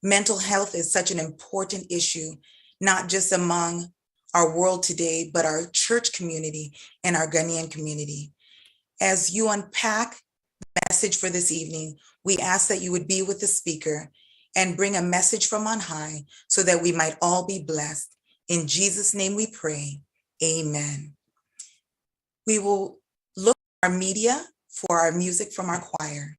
Mental health is such an important issue, not just among our world today, but our church community and our Ghanaian community. As you unpack the message for this evening, we ask that you would be with the speaker and bring a message from on high so that we might all be blessed. In Jesus' name we pray, amen. We will look at our media for our music from our choir.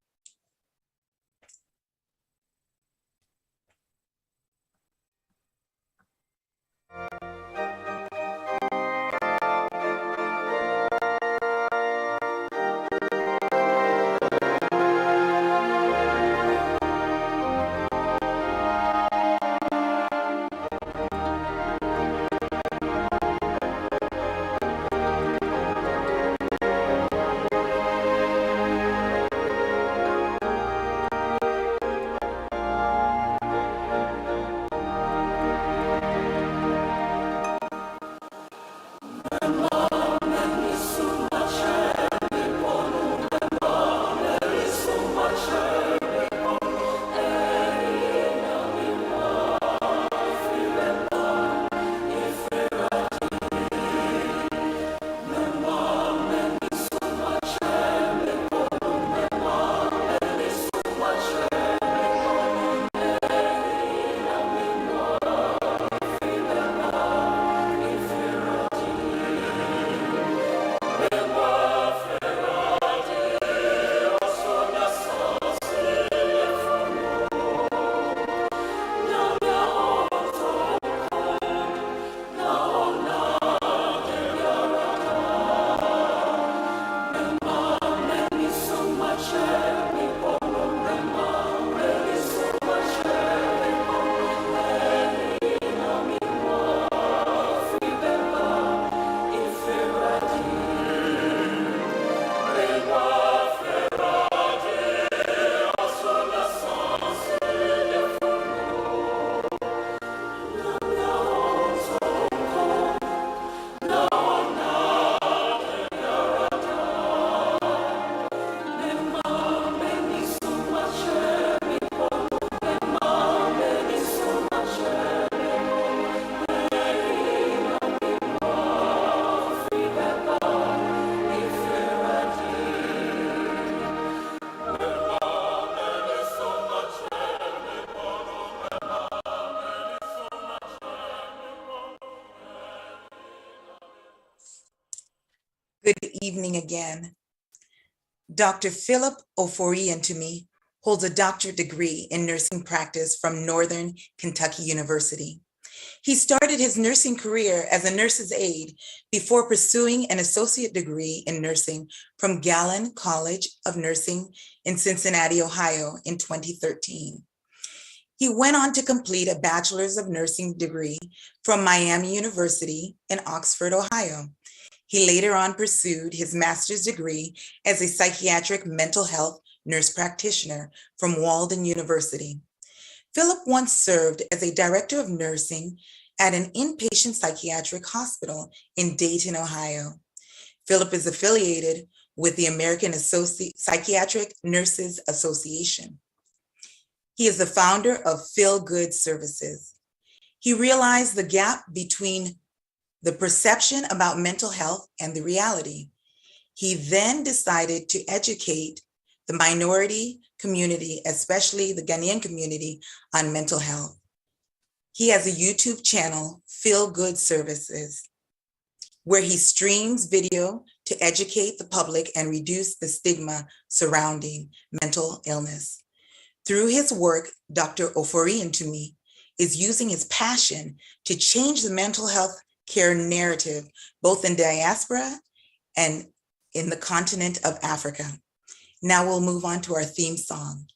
Good evening again. Dr. Philip Ofori-Ntumi holds a doctorate degree in nursing practice from Northern Kentucky University. He started his nursing career as a nurse's aide before pursuing an associate degree in nursing from Gallon College of Nursing in Cincinnati, Ohio in 2013. He went on to complete a bachelor's of nursing degree from Miami University in Oxford, Ohio. He later on pursued his master's degree as a psychiatric mental health nurse practitioner from Walden University. Philip once served as a director of nursing at an inpatient psychiatric hospital in Dayton, Ohio. Philip is affiliated with the American Psychiatric Nurses Association. He is the founder of Feel Good Services. He realized the gap between the perception about mental health and the reality. He then decided to educate the minority community, especially the Ghanaian community, on mental health. He has a YouTube channel, Feel Good Services, where he streams video to educate the public and reduce the stigma surrounding mental illness. Through his work, Dr. Ofori-Ntumi is using his passion to change the mental health care narrative, both in diaspora and in the continent of Africa. Now we'll move on to our theme song.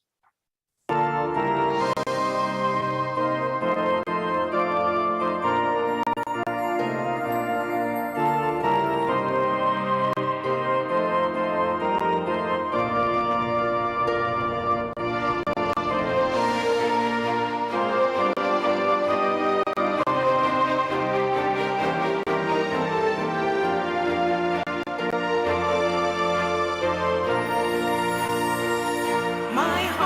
My heart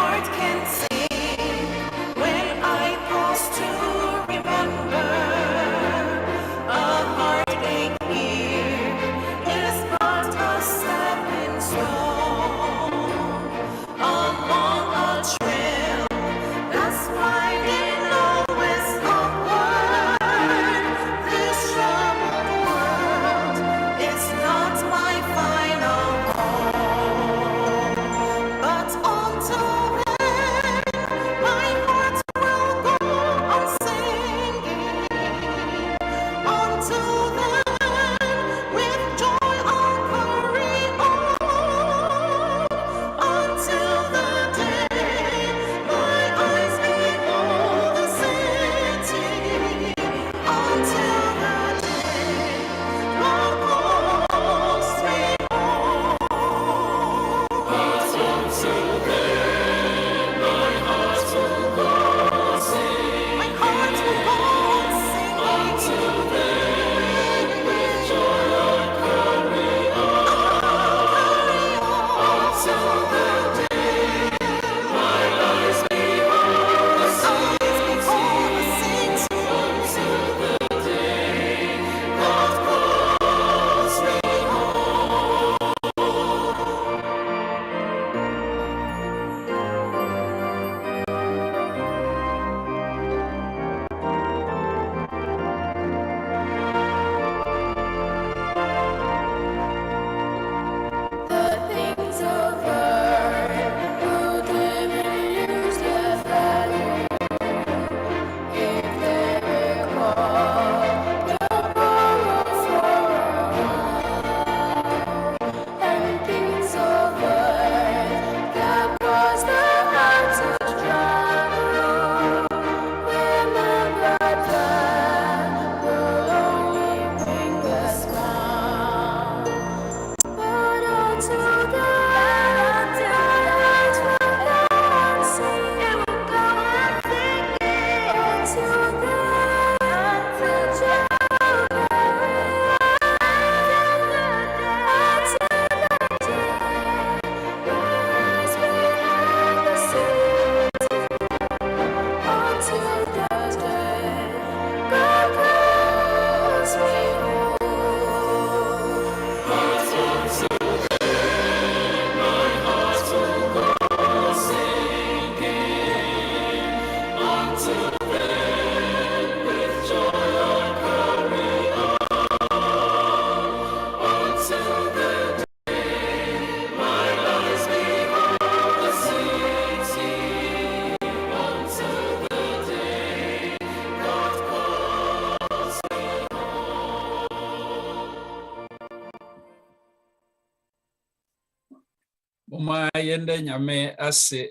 My yende nyame ase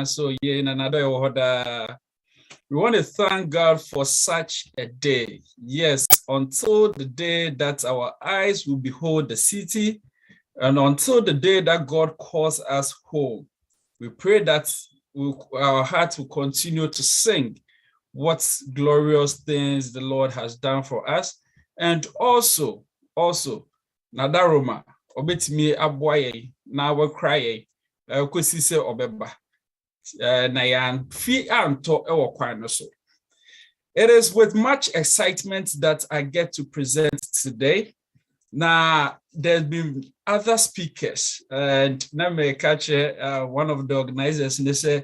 so ye na nado hoda. We want to thank God for such a day. Yes, until the day that our eyes will behold the city, and until the day that God calls us home, we pray that our hearts will continue to sing what glorious things the Lord has done for us. And also, Nadaroma, obetimi aboye, na we cry, kwesi obeba. It is with much excitement that I get to present today. Now, there's been other speakers, and now me catch one of the organizers, and they say,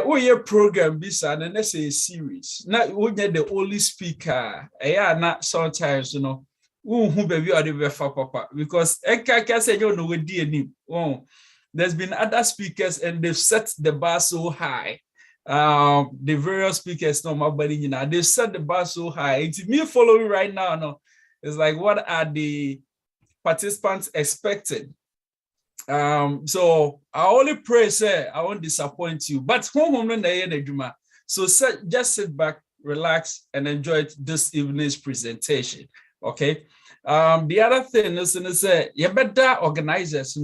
oh, your program, this and then they say a series. Now, we get the only speaker. Yeah, not sometimes, who baby are the papa because I can't say you know we there's been other speakers and they've set the bar so high. The various speakers, they've set the bar so high. It's me following right now. No, it's like, what are the participants expecting? So I only pray, say, I won't disappoint you. But so just sit back, relax, and enjoy this evening's presentation. Okay. The other thing is, you better organizers,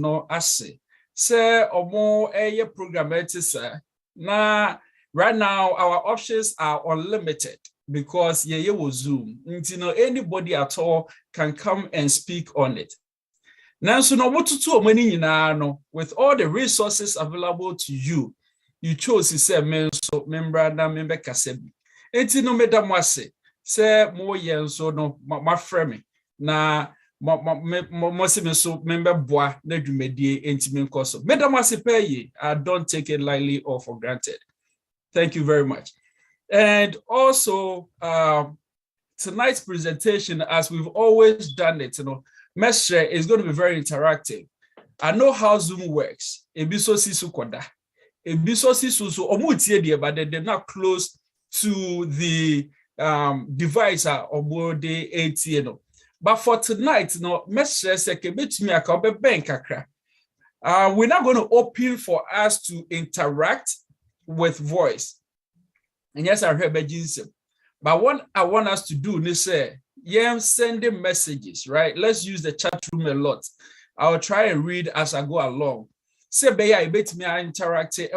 say omo eye program sir. Now right now our options are unlimited because ye will Zoom. Anybody at all can come and speak on it. Now so no no with all the resources available to you, you chose to say member kasebi. No madam wase say mo yen so no my frame na so member bois na dwumedie entimi nkoso madam asipaye. I don't take it lightly or for granted. Thank you very much. And also tonight's presentation, as we've always done it, Mestre is going to be very interactive. I know how Zoom works. Ebiso sisu koda. Ebiso sisu so omutie die, but they're not close to the device or the ATN. But for tonight, we're not going to open for us to interact with voice. And yes, I heard Evangelism. But what I want us to do is say, sending messages, right? Let's use the chat room a lot. I'll try and read as I go along. Say, interact. It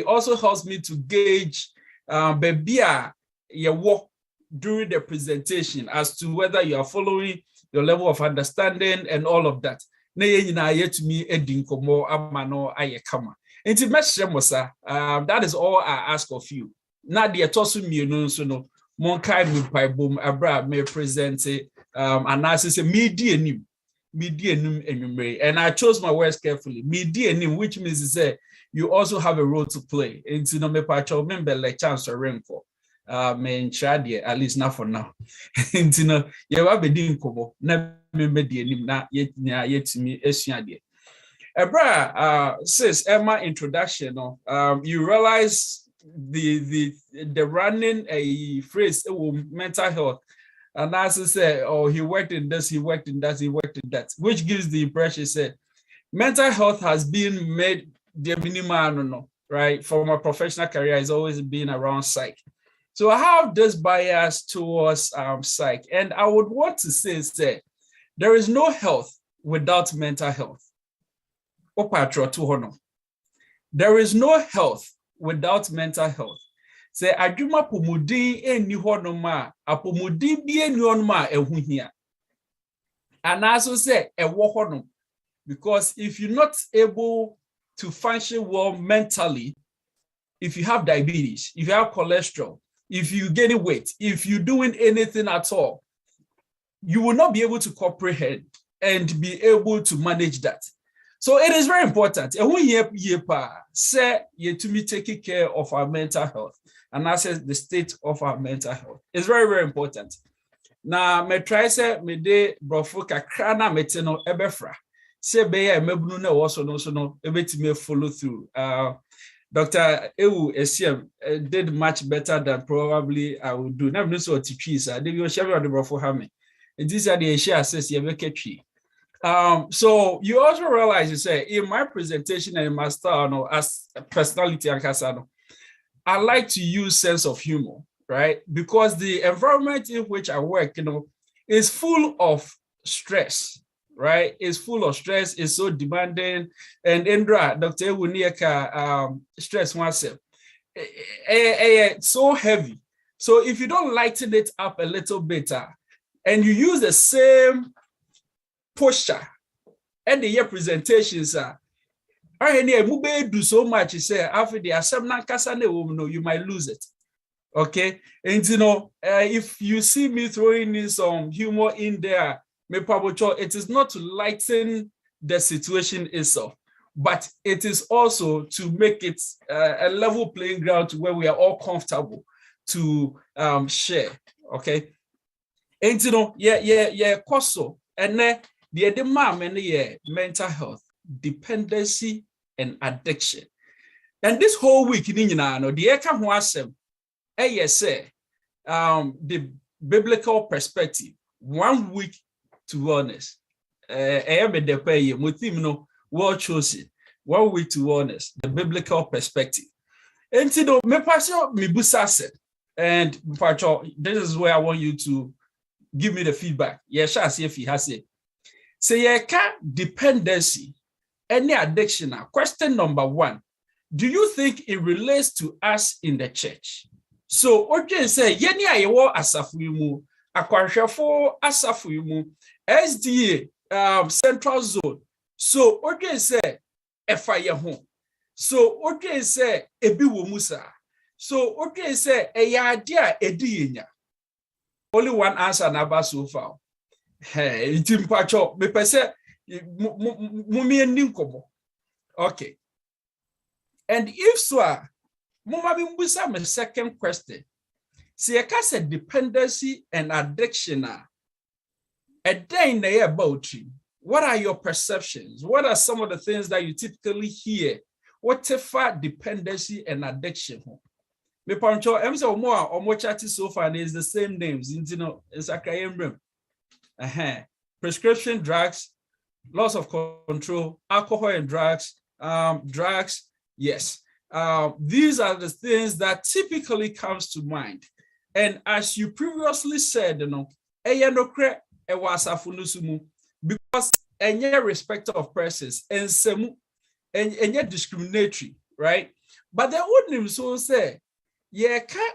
also helps me to gauge your work during the presentation as to whether you are following your level of understanding and all of that. That is all I ask of you. Not the atosu no mon kai mi pai bom abra me present analysis media nim enumere, and I chose my words carefully. Media nim, which means say you also have a role to play. Into no me pacho member like chance or rainfall. Men chadie at least not for now. Into no you have a din kobo na me media nim na yet me esuade. Sis Emma introduction, you realize the running a phrase mental health, and as I say, oh, he worked in this, he worked in that, he worked in that, which gives the impression say mental health has been made the minimum, right? For my professional career, has always been around psych. So I have this bias towards psych, and I would want to say there is no health without mental health. There is no health without mental health. Say adwuma pomudin eni honoma apomudin bi eni honoma ehuhia. And also say ewo honom, because if you're not able to function well mentally, if you have diabetes, if you have cholesterol, if you gain weight, if you're doing anything at all, you will not be able to comprehend and be able to manage that. So it is very important. And when you say you to be taking care of our mental health and assess the state of our mental health. It's very, very important. Now, me try say me de brofo kakra na meteno ebefra. Say be ya mebunu na also no ebetime follow through. Dr. Ewu Esiem did much better than probably I would do. Now, no so teachers. They will share the brofo hame. And these are the share assess you make tree. So you also realize, you say, in my presentation and in my style, as a personality, I like to use sense of humor, right? Because the environment in which I work, is full of stress, right? It's full of stress. It's so demanding. And Indra, Dr. Ewunieka, stress oneself. So heavy. So if you don't lighten it up a little bit, and you use the same posture and the year presentations, do so much, you say, after the assembly, you might lose it. Okay. And if you see me throwing in some humor in there, it is not to lighten the situation itself, but it is also to make it a level playing ground to where we are all comfortable to share. Okay. And koso, and then the mom and mental health, dependency, and addiction. And this whole week, the biblical perspective, 1 week to wellness. Well chosen, 1 week to wellness, the biblical perspective. And this is where I want you to give me the feedback. Yes, I see if he has it. Say, dependency, any addiction. Question number 1. Do you think it relates to us in the church? So, okay, say, yeni ayewo asafuimu, akwanhwefo asafuimu, SDA, Central Zone. So, okay, say, efaye ho. So, okay, say, ebi wo musa. So, okay, say, eyadea edi yenya. Only one answer naba so far. Hey, itimpacho, me pese, mumie ninkomo. Okay. And if so, my second question. See, I can say dependency and addiction. A day in the about you. What are your perceptions? What are some of the things that you typically hear? Whatever dependency and addiction. Me pancho, emse more chatty so far is the same names. It's a prescription drugs, loss of control, alcohol and drugs, drugs. Yes, these are the things that typically comes to mind. And as you previously said, because any respect of persons and discriminatory, right? But the wouldn't so say,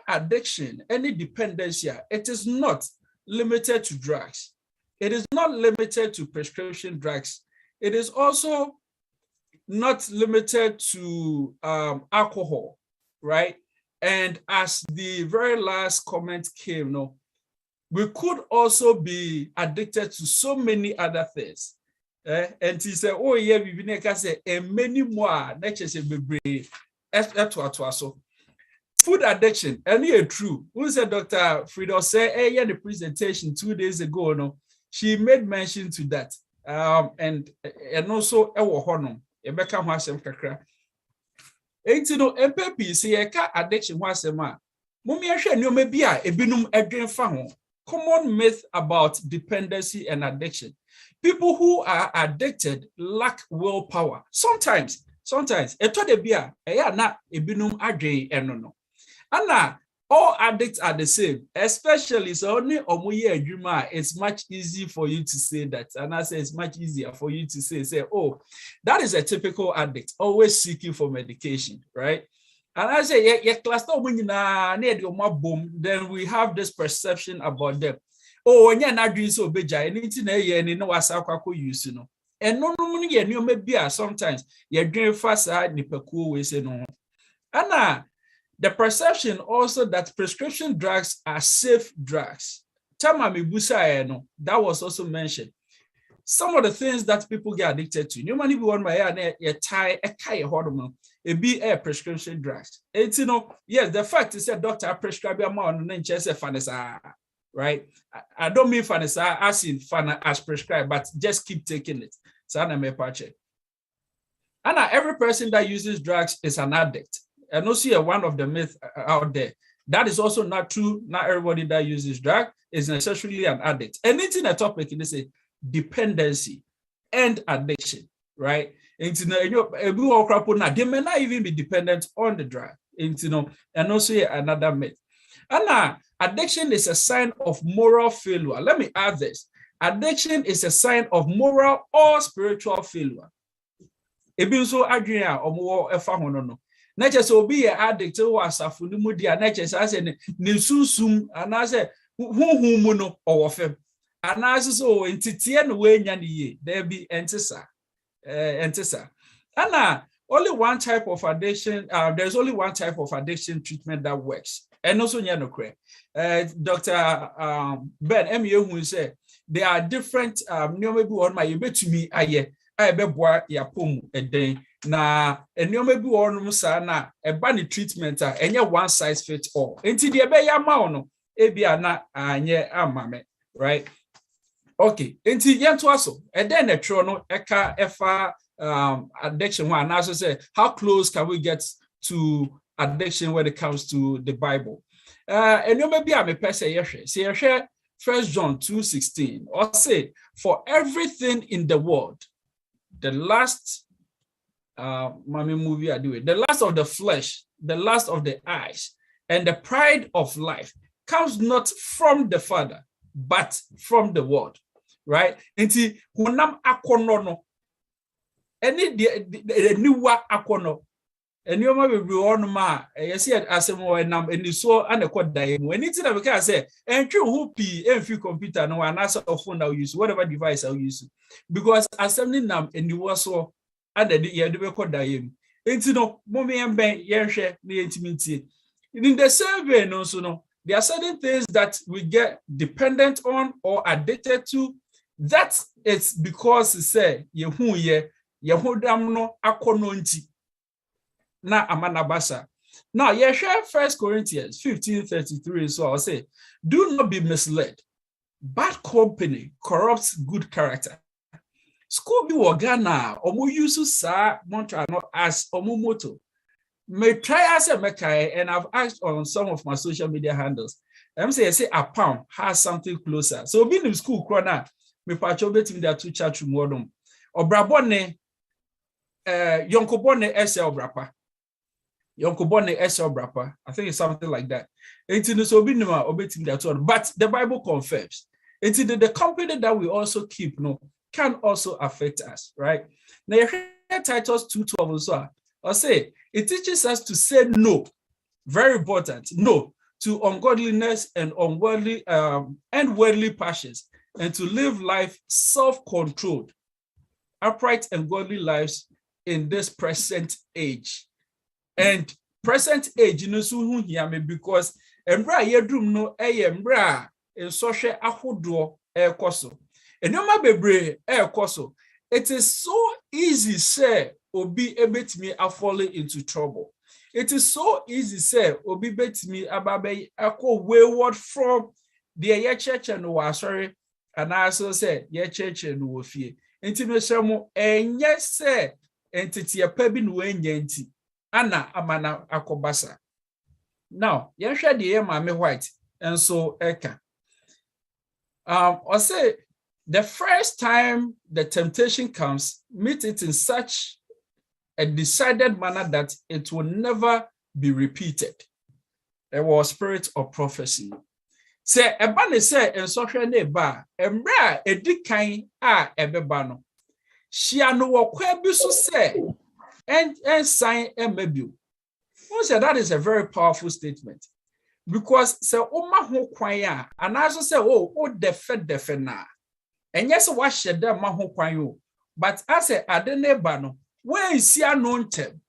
addiction, any dependency, it is not limited to drugs. It is not limited to prescription drugs. It is also not limited to alcohol, right? And as the very last comment came, we could also be addicted to so many other things. And he said, oh yeah, we say, and many more. So food addiction, and yeah, true. Who said Dr. Friedel said, hey, the presentation 2 days ago, she made mention to that. And also honor. Ebeka ho asem kakra. Enti no MPP se yeka addiction ho asem a. Mummy ehwe nneoma bi a ebinum edwen fa ho. Common myth about dependency and addiction. People who are addicted lack willpower. Sometimes eto de bi a eya na ebinum adwen eno no. Ana all addicts are the same, especially so only omoye adwuma. It's much easier for you to say that, and I say it's much easier for you to say, oh, that is a typical addict, always seeking for medication, right? And I say, yeah, cluster boom. Then we have this perception about them. Oh, when you're not doing so big, anything you know what's use, and no, maybe sometimes you're doing fast, we say no. And the perception also that prescription drugs are safe drugs. That was also mentioned. Some of the things that people get addicted to. You money be one by it be a prescription drugs. It's yes, the fact is that doctor prescribe a man and just fanasa, right? I don't mean fanasa as in fana as prescribed, but just keep taking it. So and every person that uses drugs is an addict. And also one of the myths out there. That is also not true. Not everybody that uses drug is necessarily an addict. Anything a topic in this dependency. end addiction, right? And they may not even be dependent on the drug. And also another myth. And addiction is a sign of moral failure. Let me add this. Addiction is a sign of moral or spiritual failure. Ebi so adwene omo efa hono no. Na che so obi ye addict wo asafo ni mudi na che say ne susum ana say huhu mu no owofem. Ana so entitie no we nya ne ye. There be entisa. And only one type of addiction, there's only one type of addiction treatment that works. And also, Dr. Ben M.U. who said there are different maybe on my you to me I be boy ya pom a day na and maybe on musana a bunny treatment and one size fits all. Until the be ya mauno ebia na anye amame, right? Okay, until yanto aso and then a trono eka efa addiction one. As I say, how close can we get to addiction when it comes to the Bible? And you maybe I'm a person say 1 John 2:16 or say, for everything in the world, the last movie I do it, the lust of the flesh, the lust of the eyes, and the pride of life comes not from the Father, but from the world, right? Nti hunam akono no any the new akono and you may be on ma you see as a more nam and so and a quad dime when it's never can say and you who p and few computer no and answer of phone I'll use whatever device I'll use because assembly nam and you was so and the year the record dime into no mommy and ben yen share the intimacy in the same way no so no there are certain things that we get dependent on or addicted to. That it's because say yehu ye yehodam no akono nti na amanabasa. Now you share 1 Corinthians 15:33. So I'll say, do not be misled. Bad company corrupts good character. School be wagana omu yusu sa montra not as omu moto. May try as a mekai, and I've asked on some of my social media handles. I'm say a pound has something closer. So being in school corner, me pacho between their two chat room modem. Obrabone Yonkobone SL Brapa. Yonkobone SL Brapa. I think it's something like that. But the Bible confirms. The company that we also keep can also affect us, right? Now you hear Titus 2:12 also. I say it teaches us to say no. Very important. No to ungodliness and unworldly and worldly passions, and to live life self-controlled, upright and godly lives in this present age. And present age, you know, so who hear me because embra yedrum no embra in social ahodo koso. And no ma bebre koso. It is so easy, say, obi ebet me a falling into trouble. It is so easy, say, obi bet me ababe ako wayward from the church and was sorry, and I also say ye church and wo fie. Intimation and yes, say, entity a pebin wenyanti, Anna amana akobasa. Now, ye share the mame white, and so eka. I say the first time the temptation comes, meet it in such a decided manner that it will never be repeated. There was spirit of prophecy. Say ebane say ensofhwe na eba embra edikan a ebeba no hia no wokwa bi so say and sign emabio. Who said that is a very powerful statement because say oma ho kwan a anaso say o defe na enye se wa hyede ma ho kwan o but as ade na eba no when see no ntem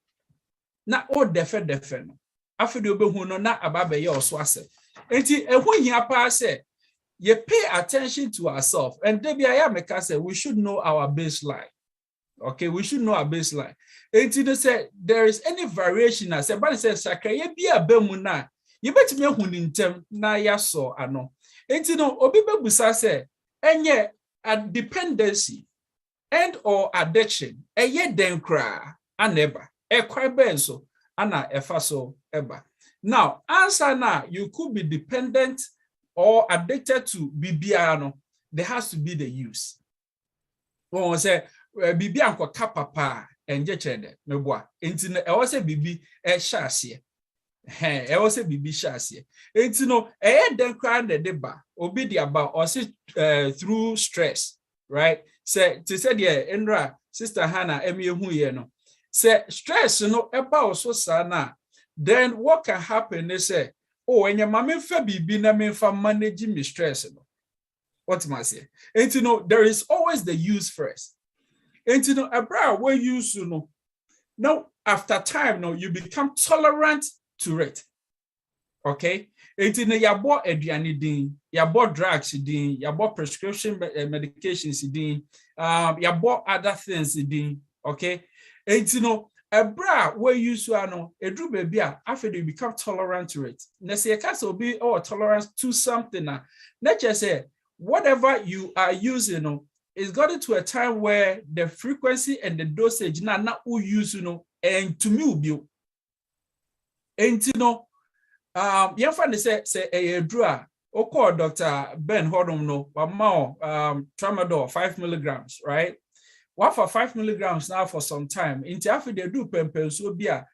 na o defe no afede obehu no na ababe ye oso ase enti ehu hia pa say ye pay attention to ourselves and debi aya meka say we should know our baseline. Okay, we should know our baseline. Enti they say there is any variation as everybody says sakra ye bia bemu na ye betimi ehu ni ntem na ya so ano enti no obi bebusa say enye a dependency and or addiction eye den kra aneba e kwa benso ana efa so eba. Now answer now, you could be dependent or addicted to bibiano. There has to be the use. When we say bibi anko kapapa enje chede meboa enti no e wo se bibi e hyase e wo se bibi hyase enti no den kra na de ba obi di aba or say through stress, right? Say to say the Enra sister Hannah hu ye no say stress no eba so sa na, then what can happen is say oh enye mame fa bibi na me fa manage me stress no. What am I say? And you know, there is always the use first. And you know, abra we use you know. Now after time, no, you become tolerant to it. Okay. And you know, you bought aduane din, you bought drugs din, you bought prescription medications din, you bought other things din. Okay. And you know, abra we use you know, a drew baby after you become tolerant to it. Now say a case will be tolerance to something now. Let's just say whatever you are using, is gotten to a time where the frequency and the dosage now who use, and to me will be. And you know, you find say a draw, call Dr. Ben Hodom no, tramadol 5 milligrams, right? What for 5 milligrams now for some time? Into after they do pen so be a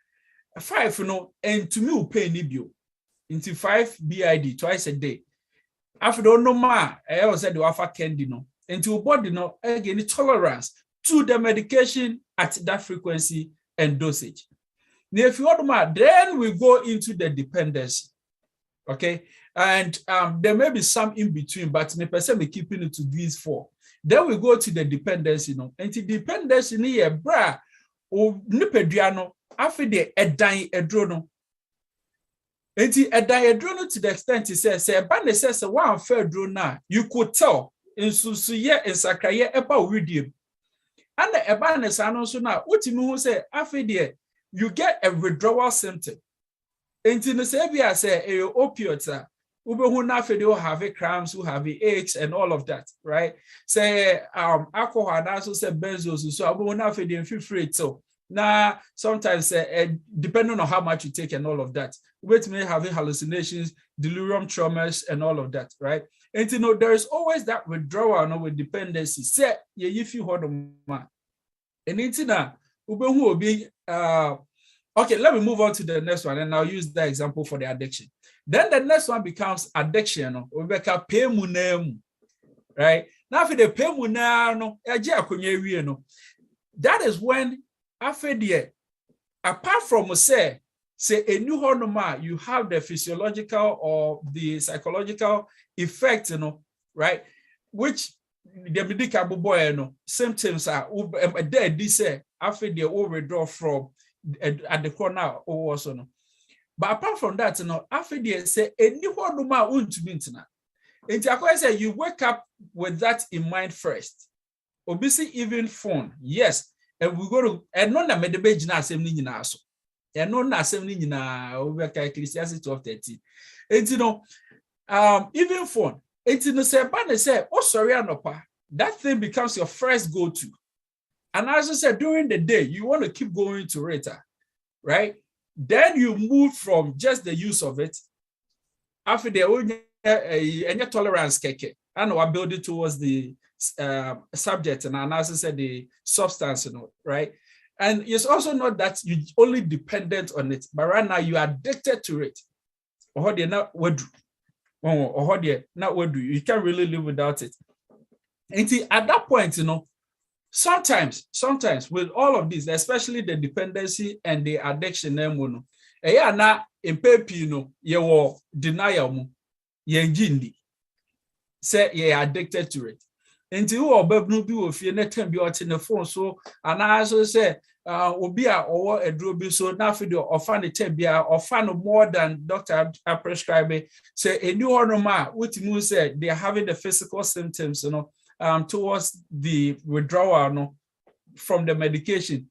5, and to me will pay nibio into 5 BID twice a day. After don't know ma, I was said the offer candy no, into body no again tolerance to the medication at that frequency and dosage. Now, if you want ma, then we go into the dependency. Okay, and there may be some in between, but me person me keeping it to these 4. Then we go to the dependency no, and the dependency ni ye bra o nipeduano after the edan edrono. Enti edayedro to the extent he says say ban says one fair drone you could tell in susuye in sakraye eba redeem and the eban sano so na utimi hu say afede you get a withdrawal symptom. Enti no say bia say e opioids ubehu na afede o have cramps, who have aches and all of that, right? Say alcohol na so say benzos so ubehu na afede feel free so. Now, sometimes depending on how much you take and all of that, wait may having hallucinations, delirium traumas, and all of that, right? And you know, there is always that withdrawal with dependency. Say, if you hold on, and it's now, okay, let me move on to the next one, and I'll use that example for the addiction. Then the next one becomes addiction, right? Now, for the pay that is when after apart from say a new hormone, you have the physiological or the psychological effect, right? Which the medical boy, symptoms are dead. This say after they will withdraw from at the corner or also. But apart from that, after they say a new hormone won't mean now. And I say you wake up with that in mind first. Obviously, even phone, yes. And we go to and none of the page na same ni na so. And none na same ni na over Ecclesiastes 12:13. And you know, even phone, and you know, say, but say, oh sorry, anopa. That thing becomes your first go-to. And as I said, during the day, you want to keep going to it, right? Then you move from just the use of it. After the any tolerance keke, and we build it towards the subject and as I said the substance, right? And it's also not that you only dependent on it, but right now you are addicted to it. Or not what you can't really live without it. And at that point, sometimes with all of this, especially the dependency and the addiction, na impepi you denial say you're addicted to it. Until you are be with your net and be out in the phone. So, and I also say, Obia or a drobe so now for the or fan tebia or fan more than doctor prescribing. Say a new hormone, which means say they are having the physical symptoms, towards the withdrawal from the medication.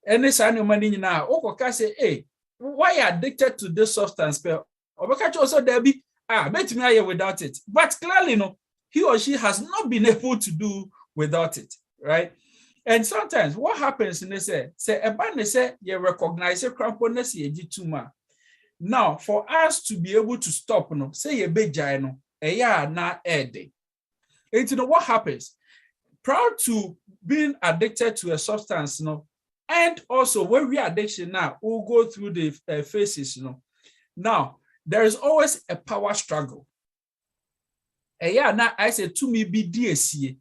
And this annual money now, okay, say, hey, why are you addicted to this substance? Or because also there be met me without it. But clearly, he or she has not been able to do without it, right? And sometimes what happens in say you recognize a cramponess tuma. Now, for us to be able to stop, say a big giant, na ede. And what happens? prior to being addicted to a substance, and also when we are addiction now, we'll go through the phases, Now, there is always a power struggle. And yeah, now I say to me be DSC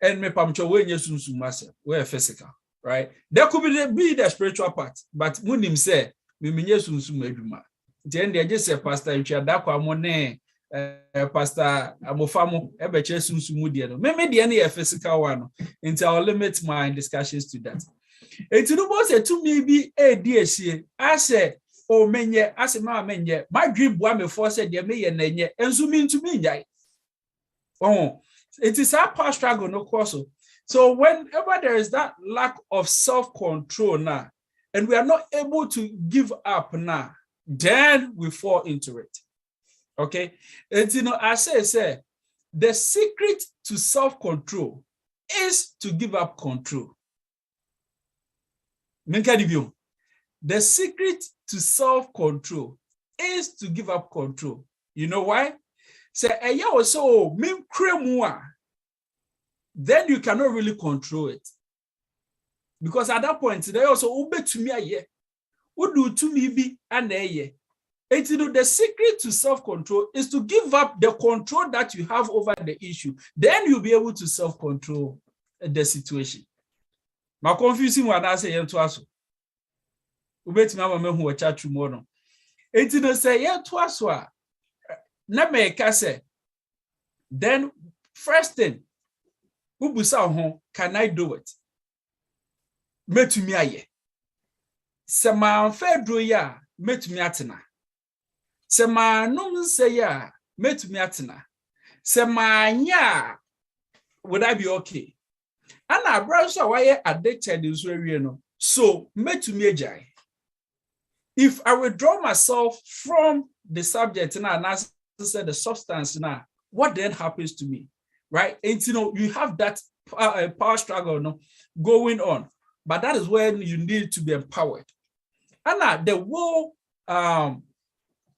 and me pamcho when you myself, we're physical, right? There could be the spiritual part, but munim say me meduma. Then they just say Pastor Richardakwa Mone, Pastor Amofamo, Ebeche Sunsumudia. Maybe the any physical one until I'll limit my discussions to that. It's no to me be a DSC. I say, oh, menye, I say, my menye, my dream boy me force said, me and zoom into me. Oh, it is our power struggle, no course. So whenever there is that lack of self-control now, and we are not able to give up now, then we fall into it. Okay? And I say, the secret to self-control is to give up control. The secret to self-control is to give up control. You know why? Say a year or so, then you cannot really control it. Because at that point, they also obey to me a year. What do to me be an a year? The secret to self-control is to give up the control that you have over the issue. Then you'll be able to self-control the situation. My confusing one I say to us. Wait, Mamma who chat tomorrow. It's in say, yeah, twice. Then, first thing, can I do it? Me to me aye. Sema fedro ya, me to me atena. Sema num say ya, me to me atena. Sema nya, would I be okay? And I brother so why addicted is very no. So me to me jai. If I withdraw myself from the subject now, and as I said, the substance now, what then happens to me, right? And you have that power struggle going on, but that is when you need to be empowered. And the will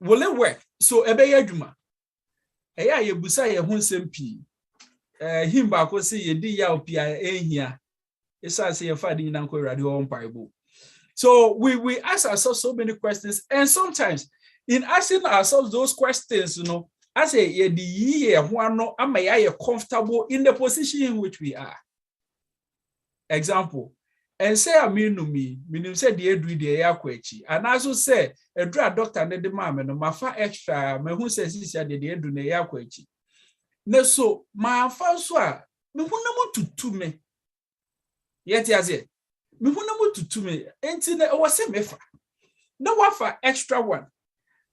it work? So ebeyaduma, eya yebusa ye hunsempi, him bako say ye di ya opia ehia. Esa say ye fadi Yonkodoradio on Bible. So we ask ourselves so many questions, and sometimes in asking ourselves those questions, I say the year one am I comfortable in the position in which we are. Example, and say I mean say the edri the yakwechi, and also say a drug doctor and the mama no mafa extra me who says this the edri the yakwechi. Ne so my fanswa me who no to me. Yet yaze. Me who no to me. Enti I was say mefa. No wafa extra one.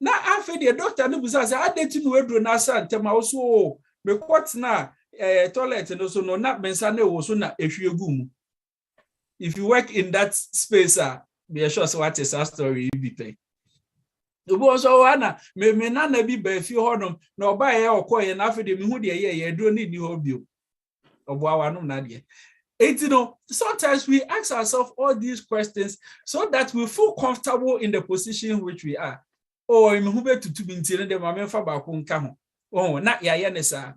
Na after the doctor no busa say adeti no edro na san tema also me kwat na toilet no so no na bensa na wo so na ehwe gumu. If you work in that space, be sure so what is our story you be pay. The boss ana me na na bi ba fi honum na oba ye okoye na after the me hu de ye do need new hobby. Obo awanum na de. Sometimes we ask ourselves all these questions so that we feel comfortable in the position in which we are. Oh, I'm hube to be in the moment for back home. Oh, not ya nessa.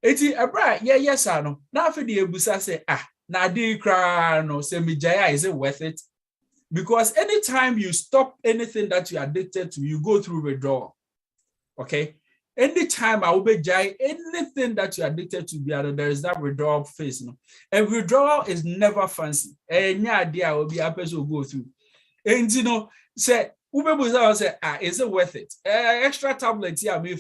Eti abra, yes, no. Now for the ebusa say, na di cry no say me jaya, is it worth it? Because anytime you stop anything that you are addicted to, you go through withdrawal. Okay. Anytime I will be jai, anything that you're addicted to, there is that withdrawal phase. And withdrawal is never fancy. Any idea will be a person will go through. And say, say, is it worth it? Extra tablets here, me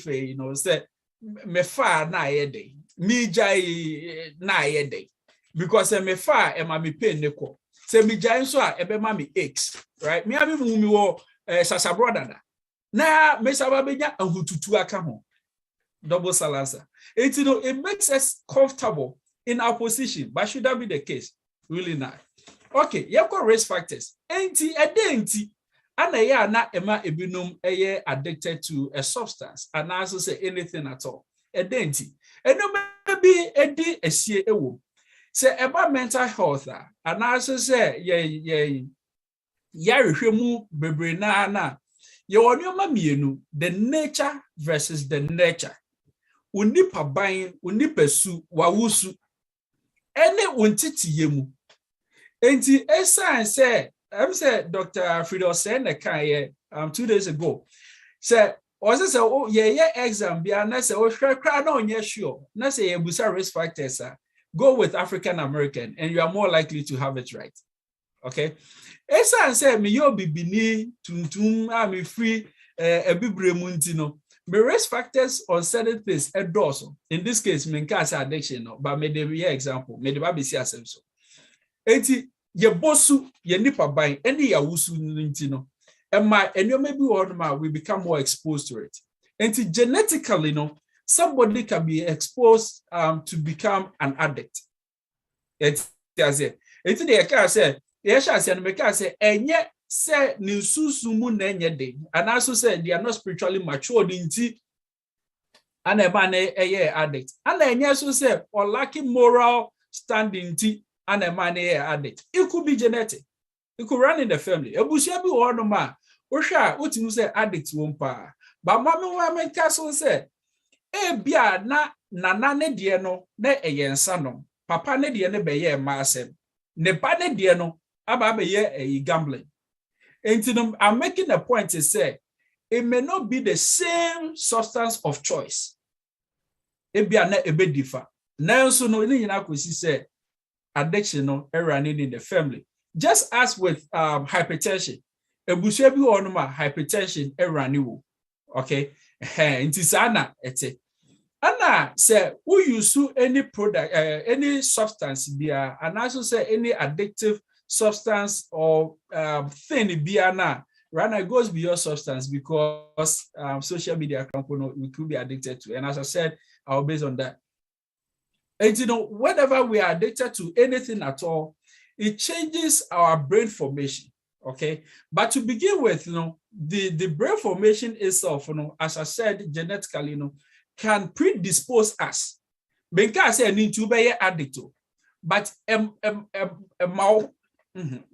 say, me far na day, me jai na day, because me far and my pain neko. Say me jai so ebe mami aches, right? Me have me wo sasa brother na me sababenya ahututu aka ho. Double salasa. It makes us comfortable in our position, but should that be the case? Really not. Okay, you have got risk factors. Enti ana ya na ema ebinum eye addicted to a substance, and also say anything at all. Enti. Eno maybe edi esie ewo. Say about mental health, and also say rehwemu bebre na the nature versus the nurture. Unipa bain, unipesu, wawusu. ene wontiti yemu enti esan say I'm say Dr. Frido said the kind 2 days ago say was say oh yeah exam bia na say oh hwekra na onye sure na say you busa risk factors go with African American and you are more likely to have it right. Okay, esan say me yo bibini tuntum am free ebibre mu ntino me risk factors on certain things edoso. In this case me nka say addiction no but me dey example me dey ba be see asem so enti ye bosu ye nipa ban ene ya wusu ntino ema enyo bi won we become more exposed to it. Enti genetically no somebody can be exposed to become an addict. It's it they can say yes I say no make say enye say ni susu mu na enye de and also say they are not spiritually matured nti and eba na eye addict and enye so say or lacking moral standing nti and a man addict. It could be genetic. It could run in the family. Ebusia bi wo no ma wo hwa otimu say addict won pa but mama wa men castle say e bia na nana ne de no na eyensa no papa ne de ne be ye ma asem ne ba ne de no aba be ye gambling. And I'm making a point to say it may not be the same substance of choice. It be na ebe differ. Now so no ni nyina kwesi say addiction no running in the family. Just as with hypertension, ebusua bi wɔ no ma hypertension running wo. Okay, nti sana ete. Ana say who use any product, any substance bia, and also say any addictive substance or thing bia na. Rana goes beyond substance because social media component we could be addicted to. And as I said, I'll base on that. And whenever we are addicted to anything at all, it changes our brain formation. Okay. But to begin with, the brain formation itself, as I said, genetically, can predispose us. Benka say need to be addict. But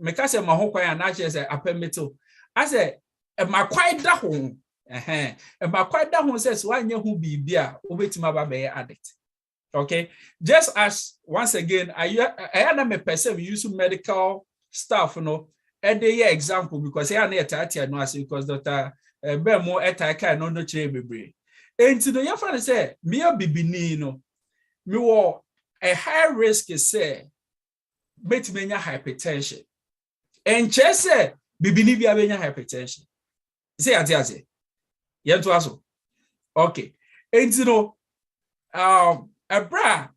meka say ma ho kwan na che say apemeto. I say ma kwai da ho. Ma kwai da ho says wanye hu bibia obetima ba be addict. Okay, just as once again, I am a person use medical stuff, and the example because I am no because Dr. Bemo etaka no chebe. And to the young friend say, me bibini me wo a high risk is say, bet me hypertension. And just say bibini bi abenya hypertension. Say atiase. Yentu aso. Okay. And Abra,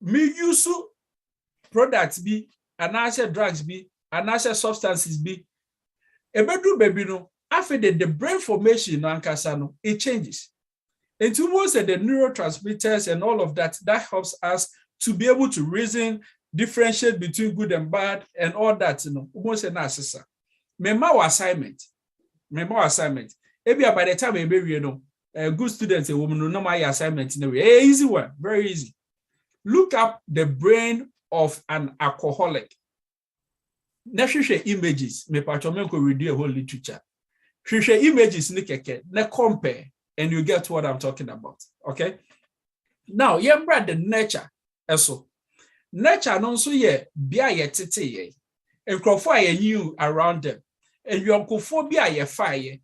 me use products be, and I say drugs be, and I say substances be. Ebedu baby no, after the brain formation no ankasa it changes. And to most of the neurotransmitters and all of that helps us to be able to reason, differentiate between good and bad, and all that. Almost an assessor. Remember assignment. Maybe by the time we be good students, a woman know my assignment in a way. Easy one, very easy. Look up the brain of an alcoholic. Share images. Me patromenko read a whole literature. Share images nikeke. Ne compare, and you get what I'm talking about. Okay. Now, yembra the nature. Also, nature non so ye bia ye tete ye. And crofo ye new around them. And yonkophobia ye fire.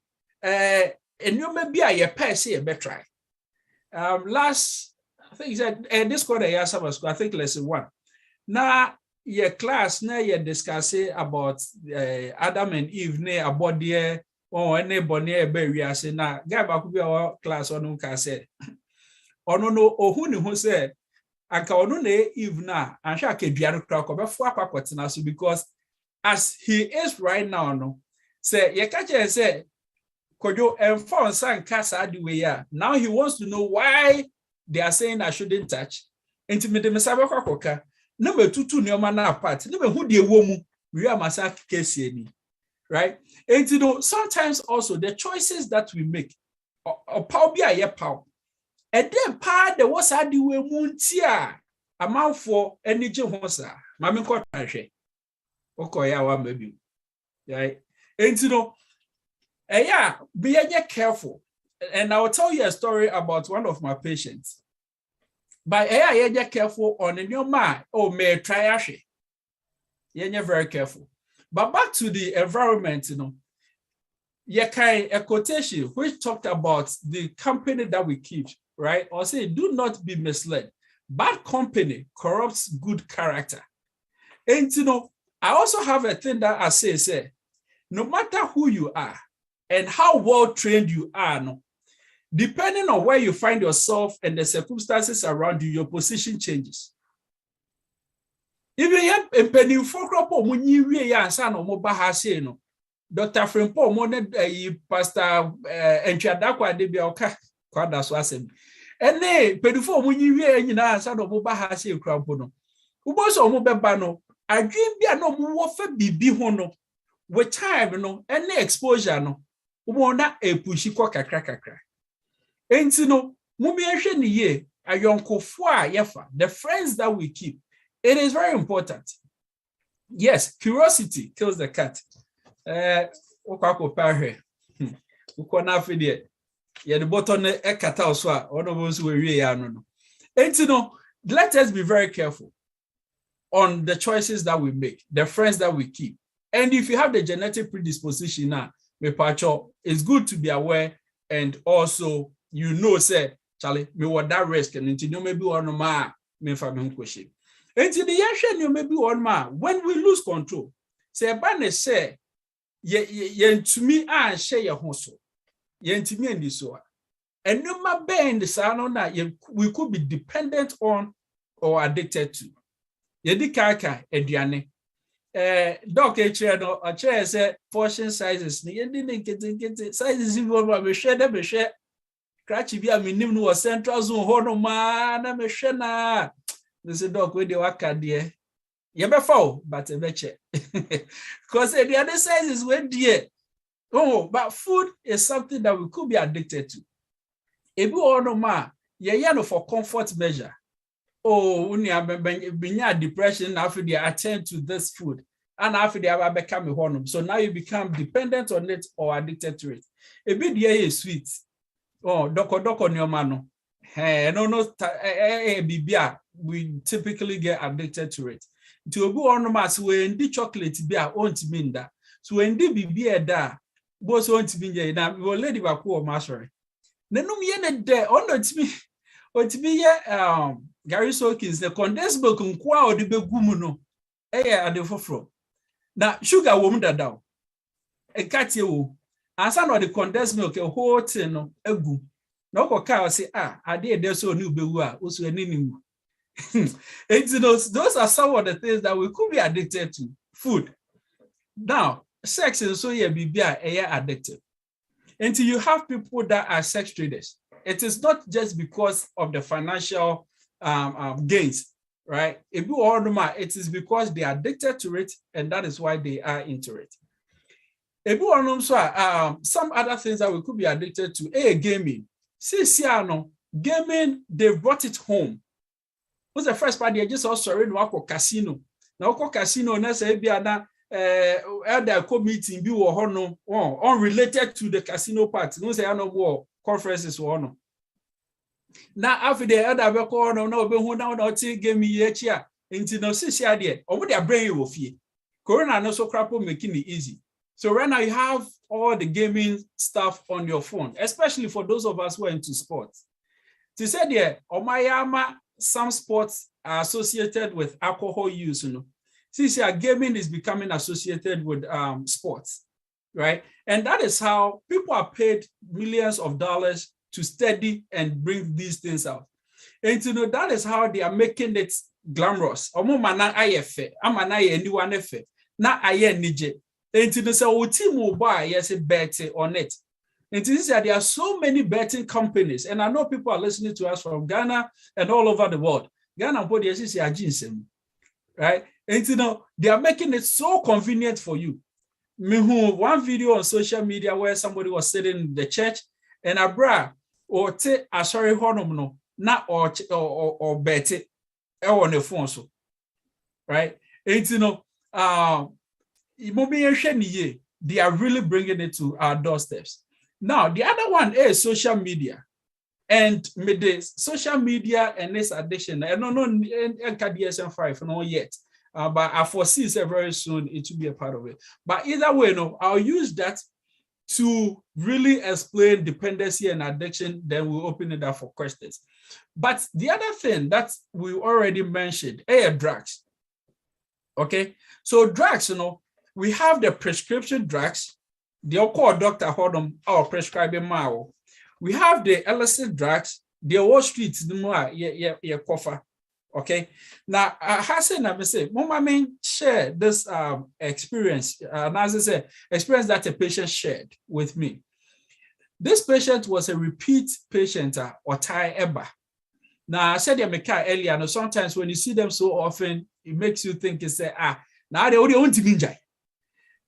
And you may be a person a better. Last, I think he said, this quarter, yes, I think lesson 1. Now, your class, now you're discussing about Adam and Eve, about the or any bonnet berry. I say, now, Gaba could be our class or no can say. Or no, or who said, I can't Eve now, and shall keep the crack of a 4 because as he is right now, no, say, you can't say, Kojo and found San Casa the now he wants to know why they are saying I shouldn't touch. Intimate Messava Coca. Number 2 near na apart. Number who the woman we are Massa Casey. Right? And sometimes also the choices that we make or power be a power. And then part the was I do a muntia amount for any Jehosa. Mammy caught my share. Okoya one baby. Right? And yeah, be careful. And I will tell you a story about one of my patients. But you're careful on your mind. Oh, may try actually. You're very careful. But back to the environment, a quotation which talked about the company that we keep, right? Or say, do not be misled. Bad company corrupts good character. And I also have a thing that I say, no matter who you are and how well trained you are, depending on where you find yourself and the circumstances around you, your position changes. Even a penny for crop when you are son or mobile Dr. Frimpo, Pastor Enchadakwa de Bioka, Quadas was him. And nay, before when you are in our son of Mobahasi Crampono, who was on Mobabano, I dream be no more for Bibi Hono, with time, any exposure, no, wona a pushy quacker cracker. And Mumian ye, a Yonko Fwa Yefa, the friends that we keep. It is very important. Yes, curiosity kills the cat. Ukako parhe. Ukona fidie. Ye the button e kata oswa. One of us will really no. And let us be very careful on the choices that we make, the friends that we keep. And if you have the genetic predisposition now, it's good to be aware and also say, Charlie, me what that risk and maybe one of my me family question. And the yasha you maybe one ma when we lose control. Say bane say ye to me and share your hustle. Ye to me and this one. And no ma bend the sound na we could be dependent on or addicted to. Ye di kaka eduane. Doc no a chair say portion sizes ni ye didn't sizes even me share Cratchy be a minimum was central zone hono man me share na. This is dog with the waka dear. You be fall, but a betche. Because the other side is when dear. Oh, but food is something that we could be addicted to. If you all know ma, ye for comfort measure. Oh, when you have depression, after they attend to this food, and after they have become a honor. So now you become dependent on it or addicted to it. A bit dear is sweet. Oh, doko on your mano. Hey, no, bibia. We typically get addicted to it. To go on mass when the chocolate be our own to mean that. So when the be da, both want to be now, we will lady back or mastery. Then no me there on to me, Gary Sokins, the condensed milk and qua the begumuno. At the forefront. Now, sugar woman that down. A cat you, and some of the condensed milk a whole tin a goo. No car say, I did there so new bewa, also an enemy. Those are some of the things that we could be addicted to. Food. Now, sex is so addictive. Until you have people that are sex traders. It is not just because of the financial gains, right? It is because they are addicted to it, and that is why they are into it. Some other things that we could be addicted to. Gaming. Gaming, they brought it home. What's the first part? They just also read wako casino. Now casino na say be na elder meeting be wo hono unrelated to the casino part. No say no more conferences wo no. Now after the elder be call no be hu na no ti game ye chia. Nti no see share there. Omo their brain wo fie. Corona no so crap making it easy. So right now you have all the gaming stuff on your phone, especially for those of us who are into sports. To say there, Omayama, some sports are associated with alcohol use, Since gaming is becoming associated with sports, right? And that is how people are paid millions of dollars to study and bring these things out. And that is how they are making it glamorous. Omomana ayefe, amana anyone efe, na aye nije. And so team will buy yes bet on it. And there are so many betting companies, and I know people are listening to us from Ghana and all over the world. Ghana, right? And they are making it so convenient for you. One video on social media where somebody was sitting in the church and a bra or te a sorry honomo na or bet it on the phone, so right? And they are really bringing it to our doorsteps. Now, the other one is social media. And with this social media and this addiction, I don't know DSM-5 not yet, but I foresee very soon it will be a part of it. But either way, no, I'll use that to really explain dependency and addiction. Then we'll open it up for questions. But the other thing that we already mentioned, drugs. Okay, so drugs, we have the prescription drugs. The call doctor hold them or prescribing mao. We have the illicit drugs, the Wall Street, the coffee. Okay. Now, I say, Mama mean share this experience. And as I say, experience that a patient shared with me. This patient was a repeat patient or tie ever. Now, I said earlier, and sometimes when you see them so often, it makes you think it's now they only want to be injured.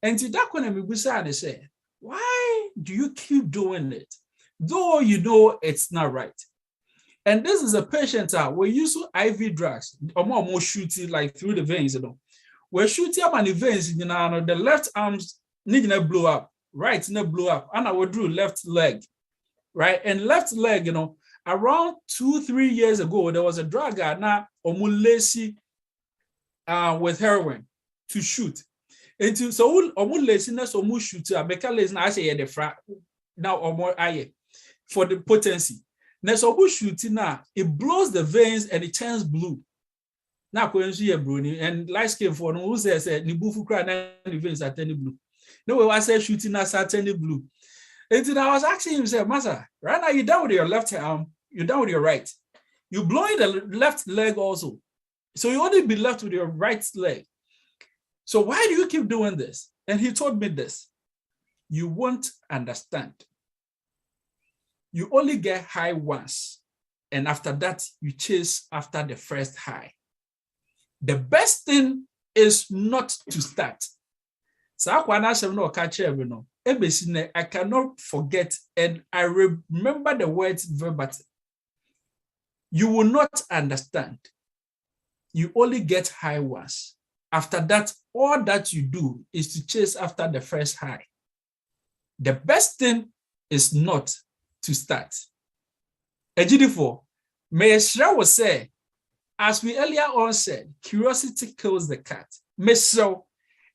And to that when I say, why do you keep doing it? Though you know it's not right. And this is a patient we use IV drugs, or more shooting like through the veins, We're shooting up on the veins, the left arms need to blow up, right, no blow up, and I would do left leg, right? And left leg, around 2-3 years ago, there was a drug now omulesi with heroin to shoot. And so omulesi na so mu shoot because na say the fra now or more aye for the potency. Now so shooting now it blows the veins and it turns blue. Now when you bruni and light skin for no who says ni bufu cry na the veins are turning blue. No way I say shooting na turning blue. And then I was asking him, say, Master, right now you're down with your left arm, you're down with your right. You blowing the left leg also. So you only be left with your right leg. So why do you keep doing this? And he told me this. You won't understand. You only get high once. And after that, you chase after the first high. The best thing is not to start. So I cannot forget, and I remember the words verbatim. You will not understand. You only get high once. After that, all that you do is to chase after the first high. The best thing is not to start. Ejidifo, Mesra will say, as we earlier on said, curiosity kills the cat. Mesra,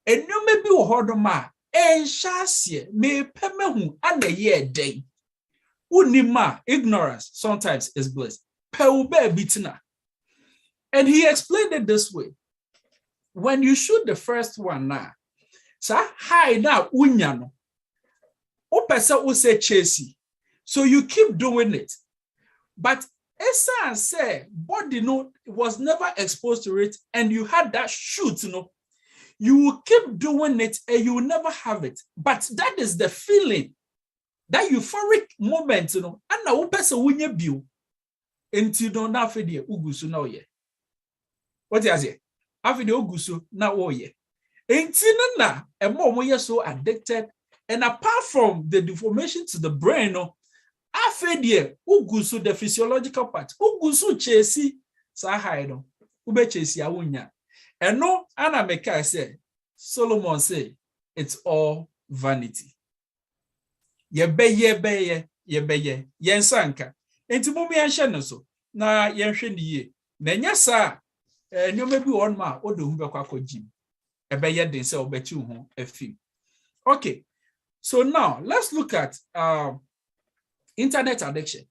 and you may be a hodoma. And shasie me pemehu and a year day. Unima ignorance sometimes is bliss. Peube bitina. And he explained it this way. When you shoot the first one now, sa high now unyano. Opesa use chasey. So you keep doing it. But Esa say body was never exposed to it, and you had that shoot, you will keep doing it and you will never have it. But that is the feeling, that euphoric moment, and now person when you build into don't have the ugusu now ye. What is it? After the ugusu now oh ye. Until now, and more when you're so addicted, and apart from the deformation to the brain, after the ugusu, the physiological part, ugusu chesi sa haido, ube chesi awunya. And no, Anna Mecca said, Solomon said, it's all vanity. Yebeye, yensanka. Enti mumi yansheno so, na yansheni ye. Nenya sa, nyo mebi one ma, odo humbe kwa kojim. Ebeye dense obechi uhon, efi. Okay, so now, let's look at internet addiction.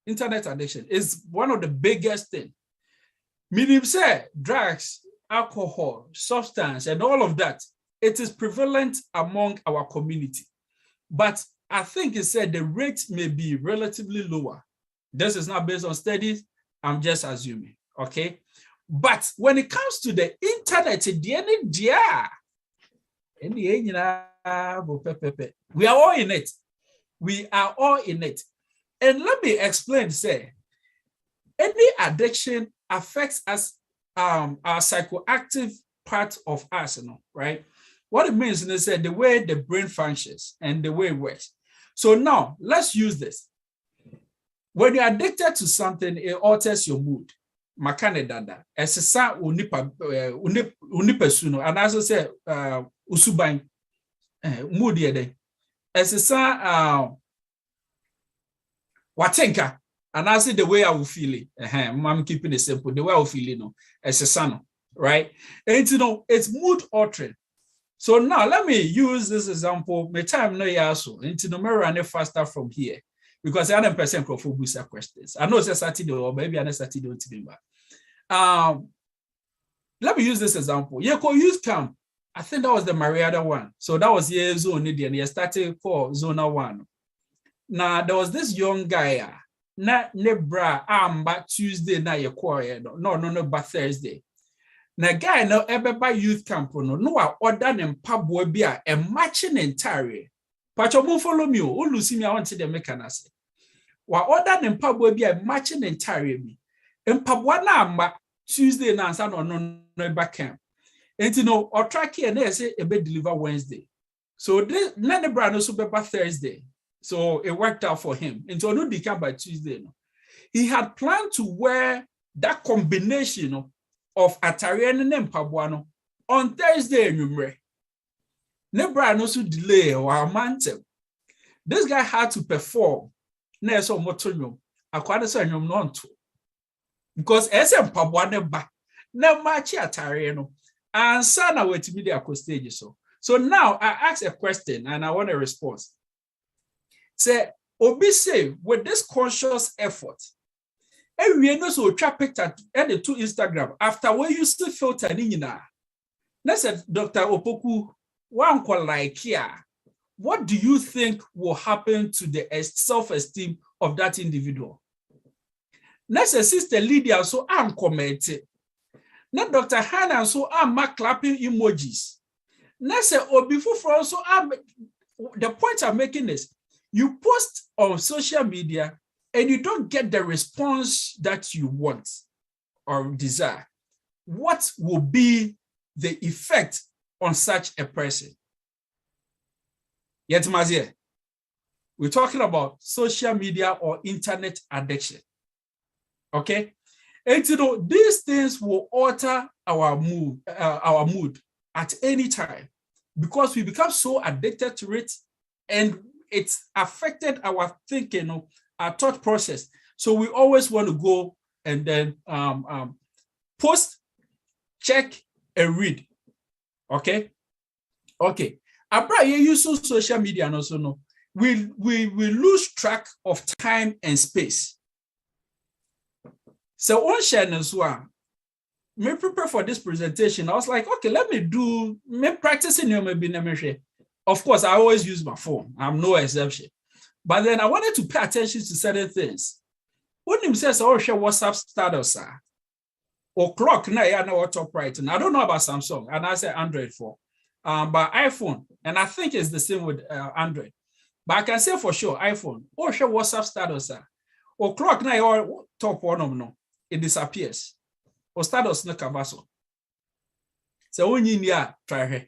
Internet addiction is one of the biggest things. Meaning say, drugs, alcohol, substance, and all of that, it is prevalent among our community. But I think it said the rate may be relatively lower. This is not based on studies. I'm just assuming, okay? But when it comes to the internet, we are all in it. We are all in it. And let me explain, say, any addiction affects us, our psychoactive part of us, right? What it means is that the way the brain functions and the way it works. So now let's use this. When you're addicted to something, it alters your mood. Makane dada. Esesa unipesuno. And as I say, usubain mood yede. Esesa watenka. And I say the way I will feel it. I'm keeping it simple. The way I will feel it, as a son, right? And it's mood altering. So now let me use this example. My time no yaso. Into no me run faster from here because I am person for booster questions. I know it's a Saturday or maybe on a Saturday to be back. Let me use this example. Youth camp. I think that was the Mariada one. So that was year zone and you started for zona 1. Now there was this young guy. Na nebra amba Tuesday na ye choir no but Thursday. Na guy no ebeba youth camp no a order ne mpaboa bi a e matching entire. Pacho mo follow me o lusi me I want to the mekanase. Wa order ne mpaboa bi a matching entire bi. Mpaboa na amba Tuesday na ansa no back camp. Enti no or track here na say e be deliver Wednesday. So this na nebra no so beba Thursday. So it worked out for him. And so no decamp by Tuesday. No. He had planned to wear that combination of Atarian and Pabuano on Thursday. Nebra no so delay or mantle. This guy had to perform. Neso motonyo. Akwada so nyom non to. Because SM Pabuano ba na machi Atariano. And sana wait media stage so. So now I ask a question and I want a response. Say, Obi say, with this conscious effort, and we know so trap picture and the two Instagram after where you still filter nina. Let's say, Dr. Opoku, one call like here. What do you think will happen to the self-esteem of that individual? Let's say, Sister Lydia, so I'm commenting. Not Dr. Hannah, so I'm clapping emojis. Let's say, Obi Fufro, so the point I'm making is, you post on social media and you don't get the response that you want or desire. What will be the effect on such a person? Yet, Mazie, we're talking about social media or internet addiction. Okay? And these things will alter our mood at any time because we become so addicted to it and it's affected our thinking, our thought process. So we always want to go and then post, check, and read. Okay? Okay. Abra you use social media and also no. We lose track of time and space. So on share as well. Me prepare for this presentation. I was like, okay, let me practicing your maybe. Of course, I always use my phone. I'm no exception. But then I wanted to pay attention to certain things. When him says, oh, share WhatsApp status, or clock, now I know what top right. And I don't know about Samsung, and I say Android for. But iPhone, and I think it's the same with Android. But I can say for sure, iPhone, or share WhatsApp status, or clock, now or top one of no, it disappears. Or status no cavaso. So when you try here.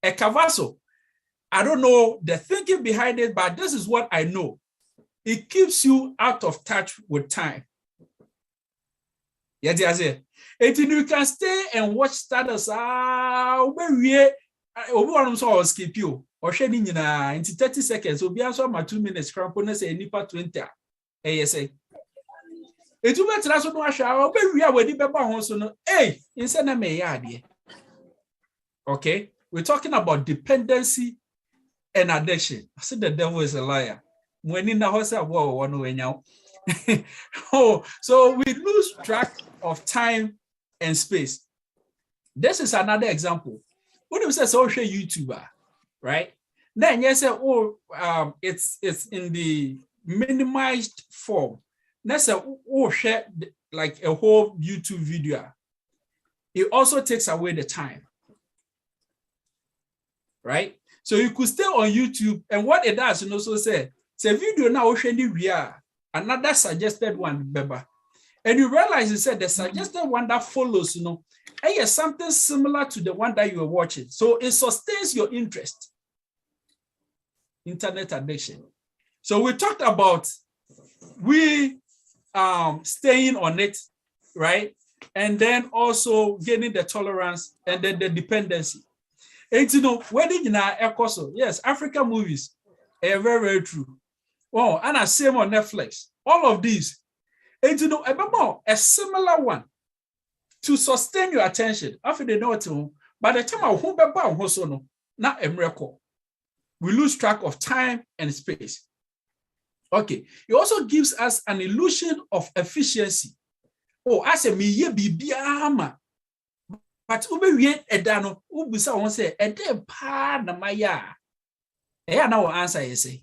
A cavaso, I don't know the thinking behind it, but this is what I know. It keeps you out of touch with time. Yeah, you can stay and watch status. Skip you or shedding in 30 seconds. Will be answer my 2 minutes. Cramponess a nipa 20. ASA. It will be also no shower. We are with the hey, instead of me, okay. We're talking about dependency and addiction. I said the devil is a liar. When in the house, oh, so we lose track of time and space. This is another example. What do we say? Social YouTuber, right? Then you say, oh, it's in the minimized form. Let's say, oh, share like a whole YouTube video. It also takes away the time. Right? So you could stay on YouTube, and what it does, you also say video now another suggested one, Beba. And you realize you said the suggested one that follows, is something similar to the one that you were watching. So it sustains your interest. Internet addiction. So we talked about staying on it, right? And then also gaining the tolerance and then the dependency. And wedding in our ecoso, yes, African movies are very, very true. Oh, and I same on Netflix. All of these. And you know, a similar one to sustain your attention. After they know it, by the time I home no, not a miracle. We lose track of time and space. Okay. It also gives us an illusion of efficiency. Oh, I say me ye bibiama. But ube wien edano, ubisa won say ede pa na maya. Eya na wo answer you say.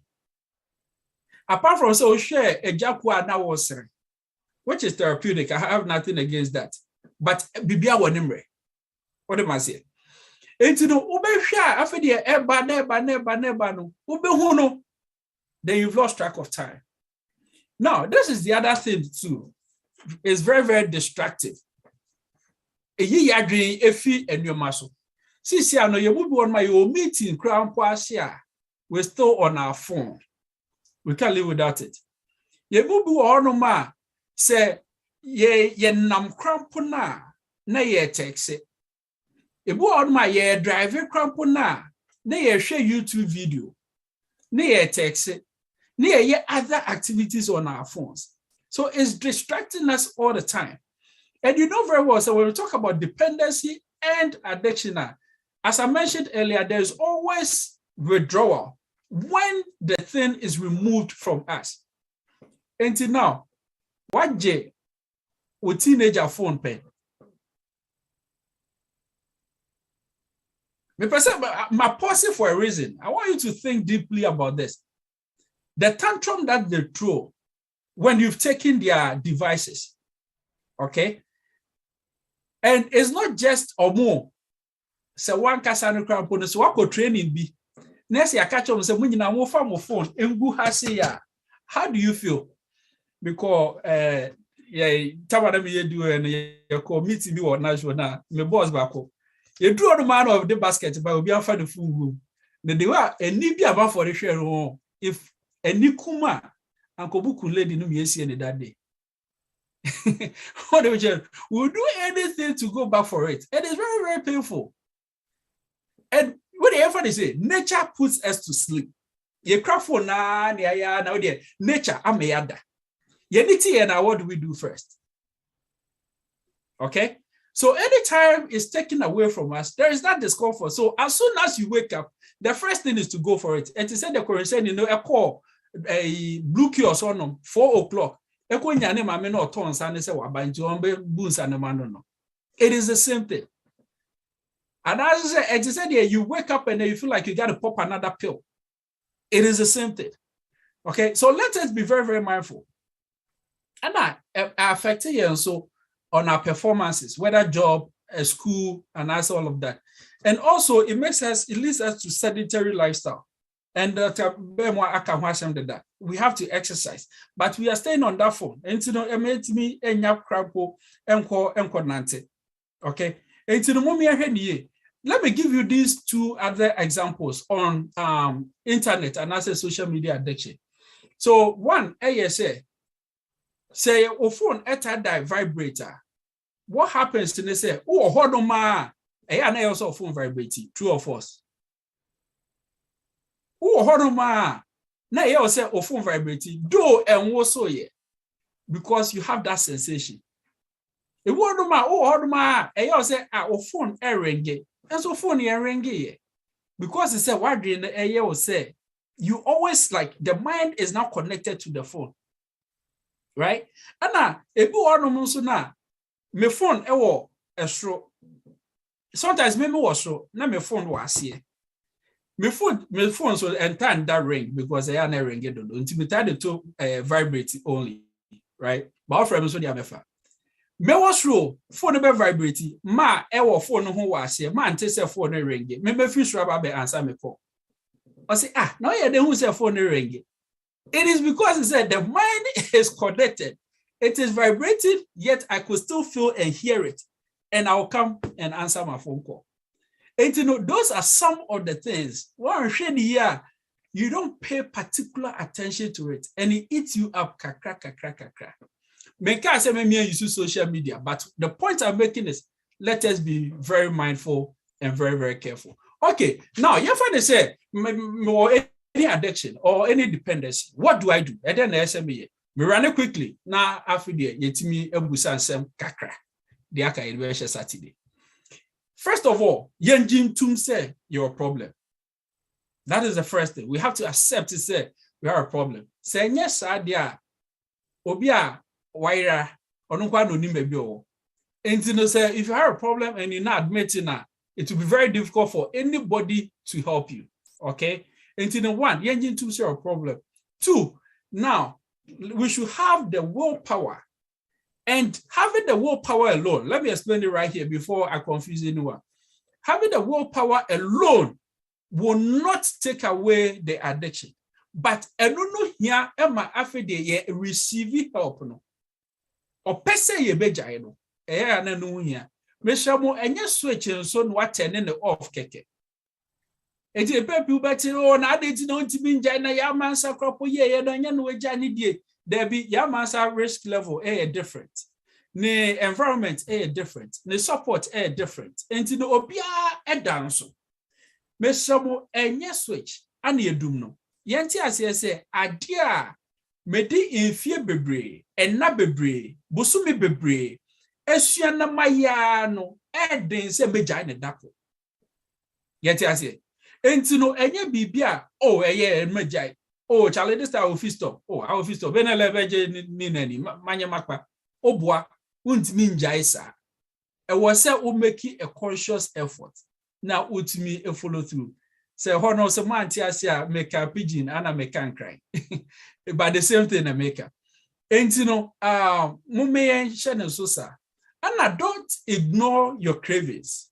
Apart from so share ejakwa na wo sere, which is therapeutic. I have nothing against that. But bibia wonimre. What am I saying? Enti no ube hwa afede eba no. Ube hu no. Then you've lost track of time. Now, this is the other thing too. It's very, very distracting. Eyi yadrin efi enyomaso. See, I know you will be on my meeting, crown pasia. We're still on our phone. We can't live without it. You will be on ma say ye nam crampona na ye taxi. You will on my ye driver crampona na ye share YouTube video. Na ye taxi. Na ye other activities on our phones. So it's distracting us all the time. And you know very well, so when we talk about dependency and addiction, as I mentioned earlier, there's always withdrawal when the thing is removed from us. Until now, what J with teenager phone pen? My pause for a reason. I want you to think deeply about this. The tantrum that they throw when you've taken their devices, okay? And it's not just more. So one kasano crampon, so what could training be? Next year, catch on some winning and phone and go ya. How do you feel? Because Tamadami do and your committee be or national, my boss back up. You draw the man of the basket, but will be after the full room. Then they were a nibia about for the share home. If a Nikuma and Kobuku lady no me see that day. We'll do anything to go back for it. It is very, very painful. And whatever they say, nature puts us to sleep. You cry for now, nature, I'm a yada. And what do we do first? Okay? So anytime it's taken away from us, there is that discomfort. So as soon as you wake up, the first thing is to go for it. And to say the current, a call, a blue kiosk on 4 o'clock. It is the same thing. And as I said, you wake up and you feel like you got to pop another pill. It is the same thing. Okay, so let us be very, very mindful. And that affects you so on our performances, whether job, school, and as all of that. And also, it leads us to sedentary lifestyle. And we have to exercise, but we are staying on that phone. And you know, it made me okay. And you know, let me give you these two other examples on internet and as a social media addiction. So one, say your phone at a vibrator. What happens to they say, oh, hold on, ma, I also phone vibrating, true or false? Oh, hold on, ma. Now you say oh phone vibrating, do and also yeah, because you have that sensation. A word of my hold ma, you say oh phone ring, and so phone ring yeah, because it said what in the air will say you always like the mind is now connected to the phone, right? And now a boy so now my phone a straw. Sometimes maybe was so now my phone was here. My phone so entire that ring because I am a ring it until to vibrate only, right? But our friends so they have me was row phone be vibrating ma phone who was here man take say phone ring it me fish rubber be answer me call I say now you dey who say phone ring it is because it said the mind is connected, it is vibrating, yet I could still feel and hear it, and I'll come and answer my phone call. And you know, those are some of the things. One here, you don't pay particular attention to it, and it eats you up. Make us say me use social media, but the point I'm making is let us be very mindful and very, very careful. Okay, now you find they say any addiction or any dependency, what do I do? And then I say me run it quickly. Now after the yetimi ebusa nsem kakra. The aka education Saturday. First of all, yenjin tum say you're a problem. That is the first thing. We have to accept to say we have a problem. Say yes, idea. Obia waira onunkwa no ni mebi o. And you know, say if you have a problem and you're not admitting that, it will be very difficult for anybody to help you. Okay? And you know, one, yenjin tum say a problem. Two, now we should have the willpower. And having the willpower alone, let me explain it right here before I confuse anyone. Having the willpower alone will not take away the addiction. But I don't know here, Emma, after they receive help. No, or pese ye beja no. Na no here. Meshamo enye switch so no turn in the off keke. And the people bet oh na dey no ntimi nja na ya mansa kropo ye no nya no eja ni die. There be ya mansa risk level different. The environment different. The support different. And the obia dance. Mesamo enye switch and ye dum no. Yenti asese adia medi infie bebre enna bebre bosumi bebre esua na maya no den se meja ne dako. Yenti asese enti no enye bibia eye meja. Oh, Charlie, this time I will fist up. Oh, I will fist up. When I leverage ni nani, manya makpa. Oh, boy, won't mean jaisa. I was say, make a conscious effort. Now, would me a follow through. Say, honor some man, tia, make a pigeon and I make can cry. But the same thing I make. And you know, mume and Shannon Sosa. And I don't ignore your cravings.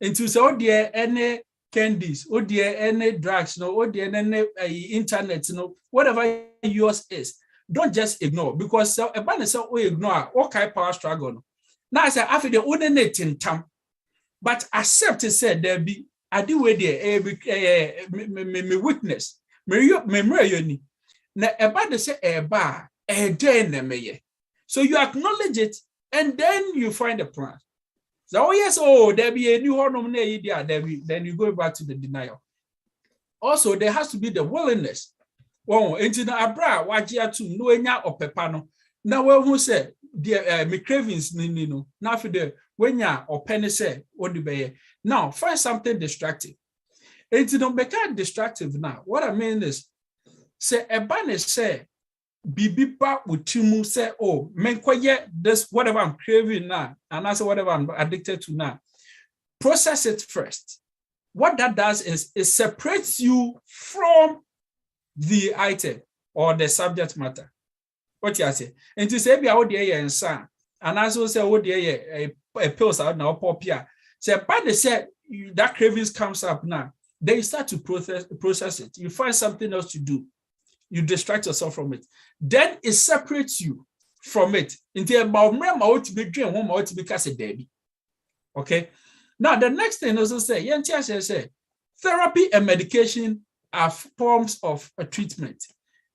And to say, oh, dear, any candies, oh dear, any drugs, no, oh dear, any internet, no, whatever yours is, don't just ignore because a banner say we ignore what kind of power struggle. Now I say after the only nating time, but accept to say there be I do with the witness, me na a banner say a bar a day so you acknowledge it and then you find a plan. So, yes, there be a new hormone idea, then you go back to the denial. Also, there has to be the willingness. Oh, into the abra, wajia to no enya or pepano. Now, who say, dear, me cravings, no, now for the when ya or penny say, what do you now find something distractive. Into the become distractive now. What I mean is, say, a banner say, Bibipa utimu say, oh, menkoye this whatever I'm craving now, and that's whatever I'm addicted to now. Process it first. What that does is it separates you from the item or the subject matter. What you say? And to say, be out there and son, and also say, oh, dear, a pills out now, pop here. Say, but they said that cravings comes up now. Then you start to process it. You find something else to do. You distract yourself from it. Then it separates you from it. Okay. Now the next thing also say, therapy and medication are forms of a treatment.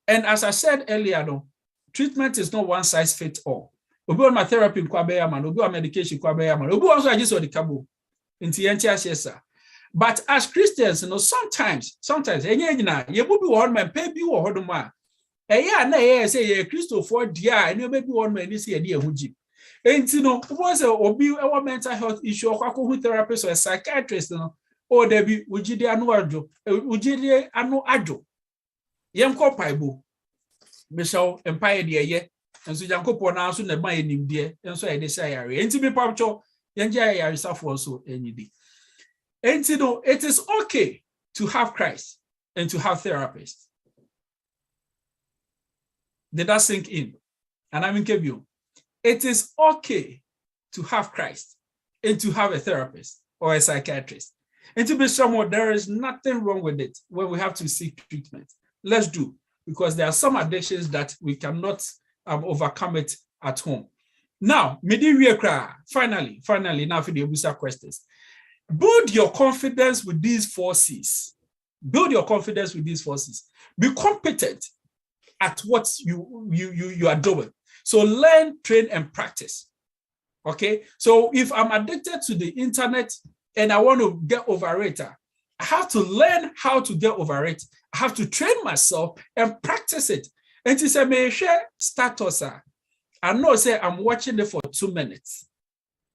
And as I said earlier, no, treatment is not one size fits all. Obi on my therapy kwabeya man, obi on medication kwabeya man, obi also I just the cabo. But as Christians, you know, sometimes, you will be one man, pay you or hold man. Na say Christo for dear, and you may be one man, you see a dear Huji. And you know, was a mental health issue or therapist or a psychiatrist, you know, or there be Ujidi anu ajo. Yanko Paibo, Michelle Empire dear, ye, and so Yanko Pona soon the my name dear, and so I desire. And to be punctual, Yanjaya yourself also any day. And you know, it is okay to have Christ and to have therapists. Did that sink in? And I'm in Kebio. It is okay to have Christ and to have a therapist or a psychiatrist. And to be someone, there is nothing wrong with it when we have to seek treatment. Let's do, because there are some addictions that we cannot overcome it at home. Now, finally, now for the Obusa questions. Build your confidence with these 4 C's. Build your confidence with these 4 C's. Be competent at what you are doing. So learn, train, and practice. Okay? So if I'm addicted to the internet and I want to get over it, I have to learn how to get over it. I have to train myself and practice it. And it's a major status. I know, say, I'm watching it for 2 minutes.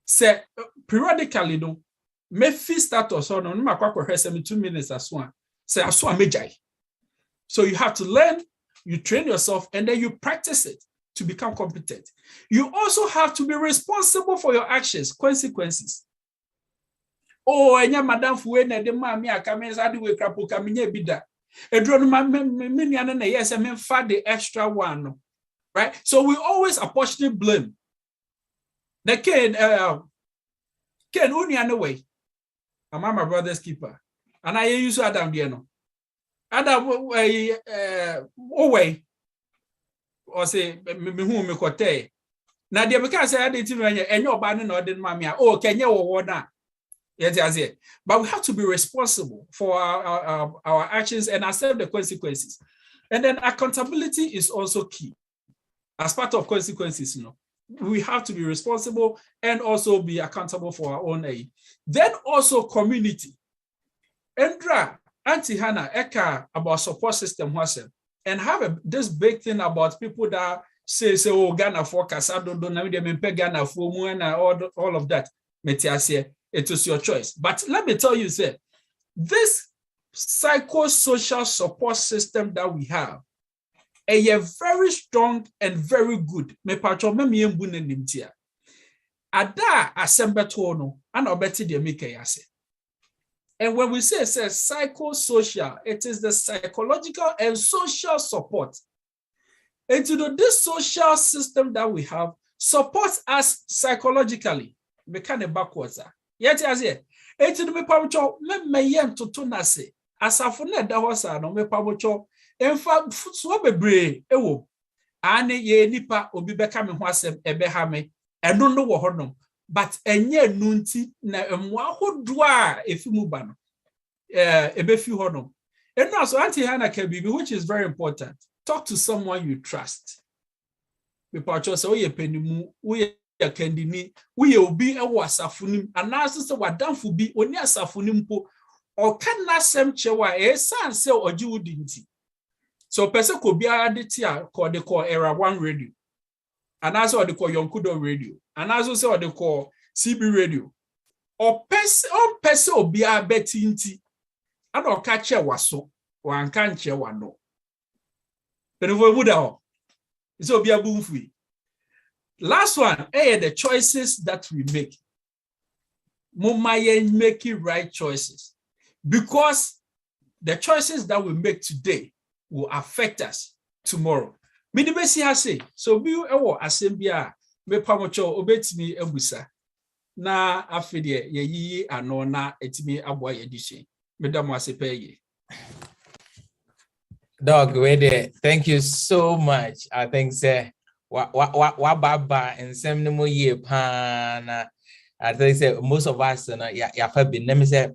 Say, periodically, no, me feel status on no matter 2 minutes as one. Say, I saw a. So you have to learn, you train yourself, and then you practice it to become competent. You also have to be responsible for your actions, consequences. Oh, enya madam fuwe na de ma mi aka me sa de we krapo ka menye bida. Edro no me nua na yes me fa the extra one no. Right? So we always apportion blame. Na Ken unia no way. I'm my brother's keeper. And I use Adam there no. Adam way or say me hu me kote. Na de because say ade ti no enye oba ne na ode ma mi a oh kenye wo na. Yes. But we have to be responsible for our actions and accept the consequences. And then accountability is also key. As part of consequences, we have to be responsible and also be accountable for our own aid. Then also community. Endra, Auntie Hannah, Eka about support system and have this big thing about people that say oh Ghana focus, I don't know Ghana for all of that. It was your choice. But let me tell you, say, this psychosocial support system that we have, a very strong and very good. Me patro me mbu na nimtia. Ada asembetono and obeti de make yase. And when we say psychosocial, it is the psychological and social support. And this social system that we have supports us psychologically. We can't backwards. Yet as it me pamucho me yem to na se asafo na da hosa no me pamucho emfa so bebre ewo ane ye nipa obi beka me ho asem ebe ha me eno no wo honom but enye nu nti na emu ahodo a efimu ba no ebe fi honom eno so Auntie Hannah Kabibi, which is very important. Talk to someone you trust. Me pamucho say oye penimu we Kendini, we will be a wasafunim, and now sister wadamfu be only asafunim po, or can not sem chewa, a san say or judinti. So, person could be added here called the call Era 1 radio, and also the call Yonkodo radio, and also say the call CB radio, or person will be a betinti, and or catch a waso, or an can't chew one no. But if we would have, it's will be a boom free. Last one, the choices that we make. Mumaye making right choices. Because the choices that we make today will affect us tomorrow. Minibesi hase, so bi ewo asembia me pamocho obetimi ebusa. Na afide ye yi ano na etimi aboa yedishe. Medamo asepeye. Dog, thank you so much. I think say wa baba and some no year pan. I think say most of us ya fa bi nem say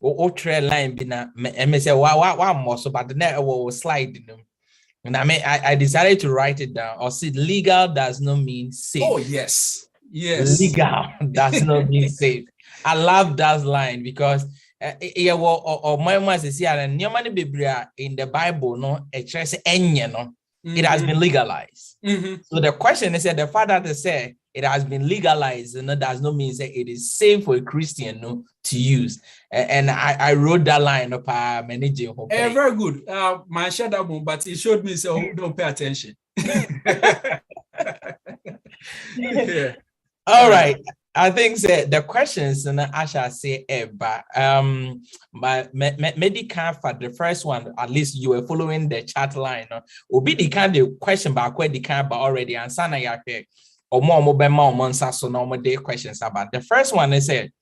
o trail line bi na me say wa more so but the net will slide them. And I decided to write it down. Or see, legal does not mean safe. Oh yes. Legal does not mean safe. I love that line because yeah, or my mother says yeah, and in the Bible, no, it has been legalized. So the question is that the fact that they say it has been legalized, does not mean that it is safe for a Christian to use. And I wrote that line up. Managing. Very good. My shadow, but it showed me so don't pay attention. Yeah. All right. I think that the questions, I shall say, but medical for the first one, at least you were following the chat line. Will be the kind of question about where the kind but already answer na or more so normal day questions about. The first one is said,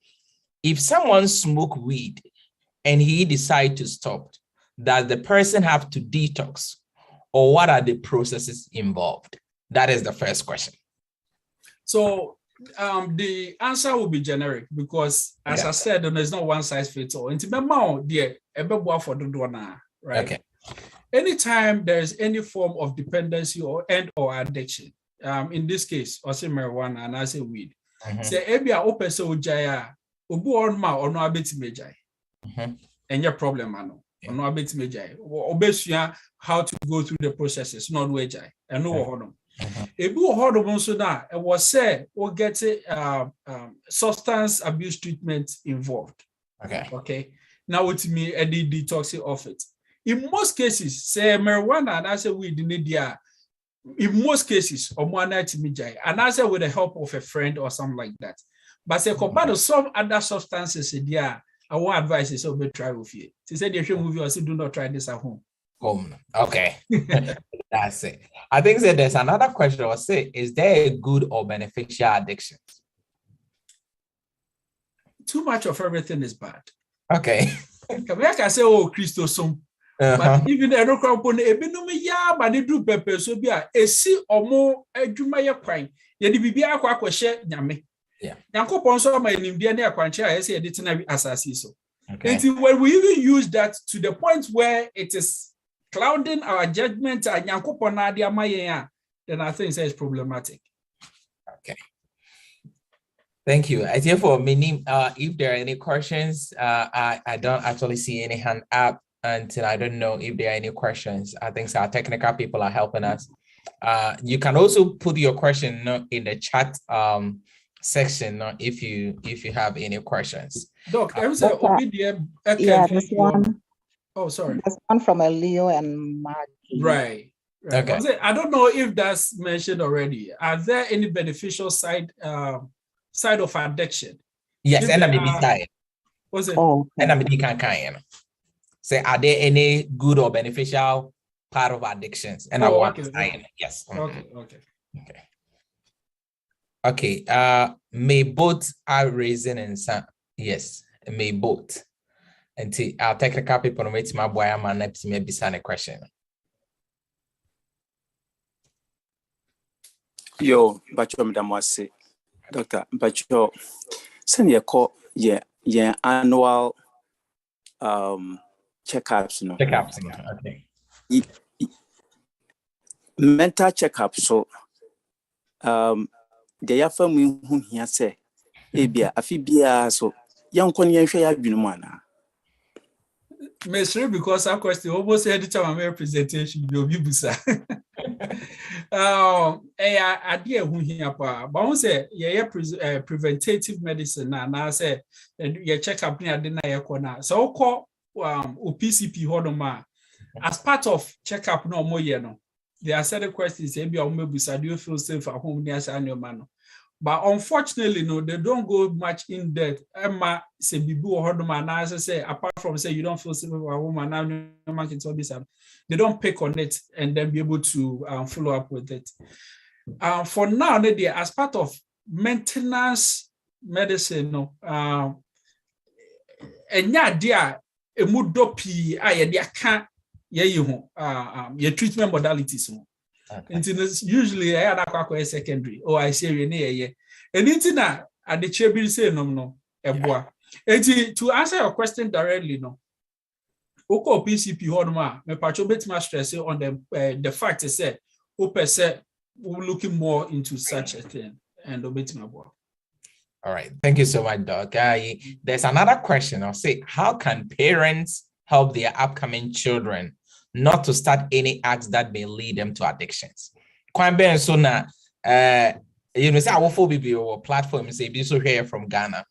if someone smoke weed and he decide to stop, does the person have to detox, or what are the processes involved? That is the first question. So the answer will be generic because, as I said, there's no one size fits all. Right? Okay. Anytime there is any form of dependency or addiction, in this case, I say marijuana and I say weed. Say ebia open so jaya obu on ma or no abeti mejai. and your problem, ano. No, I bet me jai. Obesua how to go through the processes, not way jai. And no hodom. If you hodom so that it was say or get substance abuse treatment involved. Okay. Now with me a detoxing of it. In most cases, say marijuana and I say weed in India. In most cases, or one night me jai, and I say with the help of a friend or something like that. But say compared to some other substances, yeah. I want advice is over try with you. She said you should movie or say do not try this at home. Okay. That's it. I think that there's another question I'll say, is there a good or beneficial addiction? Too much of everything is bad. Okay. I can say, oh, Christos, but even the crowd on a bit no me ya, but they do pepper so be a see or more a jumaya quine. Yet the BBA quack share yame. Yeah. Yanko Ponso, my Indiana Quancha, I say, editing assassin. Okay. Until when we even use that to the point where it is clouding our judgment and Yanko Ponadia Maya, then I think it's problematic. Okay. Thank you. I think for many, if there are any questions, I don't actually see any hand up until I don't know if there are any questions. I think our technical people are helping us. You can also put your question in the chat section if you have any questions. Doc, there's one. Oh, sorry. There's one from Leo and Maggie. Right. Okay. I don't know if that's mentioned already. Are there any beneficial side of addiction? Yes, and I'm side. What's it? Oh, and I'm can. Say, are there any good or beneficial part of addictions? And I want to yes. Okay. May both are raising and some. Yes, may both. And our technical people know it's my boy. I'm an maybe a question. Yo, Bacho Madam was Doctor Bacho, send your call, yeah, annual checkups, no. Checkups, okay. Mental checkup, so they are from me whom he say, Abia, Afibia, so young Konya share Binumana. Mr. Because of course, the almost had the time representation, you'll be busa. Idea who here, but I say, yeah, preventative medicine, and I say, you check up near the Naya corner. So, call PCP Hodoma as part of checkup no more, you know. There are certain questions, maybe do you feel safe at home near your man? But unfortunately, no, they don't go much in depth. Emma say Bibu or Hodoma, and as I say, apart from say you don't feel safe at home, and now they don't pick on it and then be able to follow up with it. For now, they as part of maintenance medicine, no, and yeah, dear, a mudopi, can't your treatment modalities. And usually I had a secondary. Oh, I say and it's at the chair say no. And to answer your question directly, no. Oko PCP Hodma, me pacho bet my stress on the fact is said, we're looking more into such a thing and obey my boy. All right, thank you so much, Doc. There's another question. I'll say, how can parents help their upcoming children not to start any acts that may lead them to addictions? Quite ben so na you know say our phobia platform say be so here from Ghana,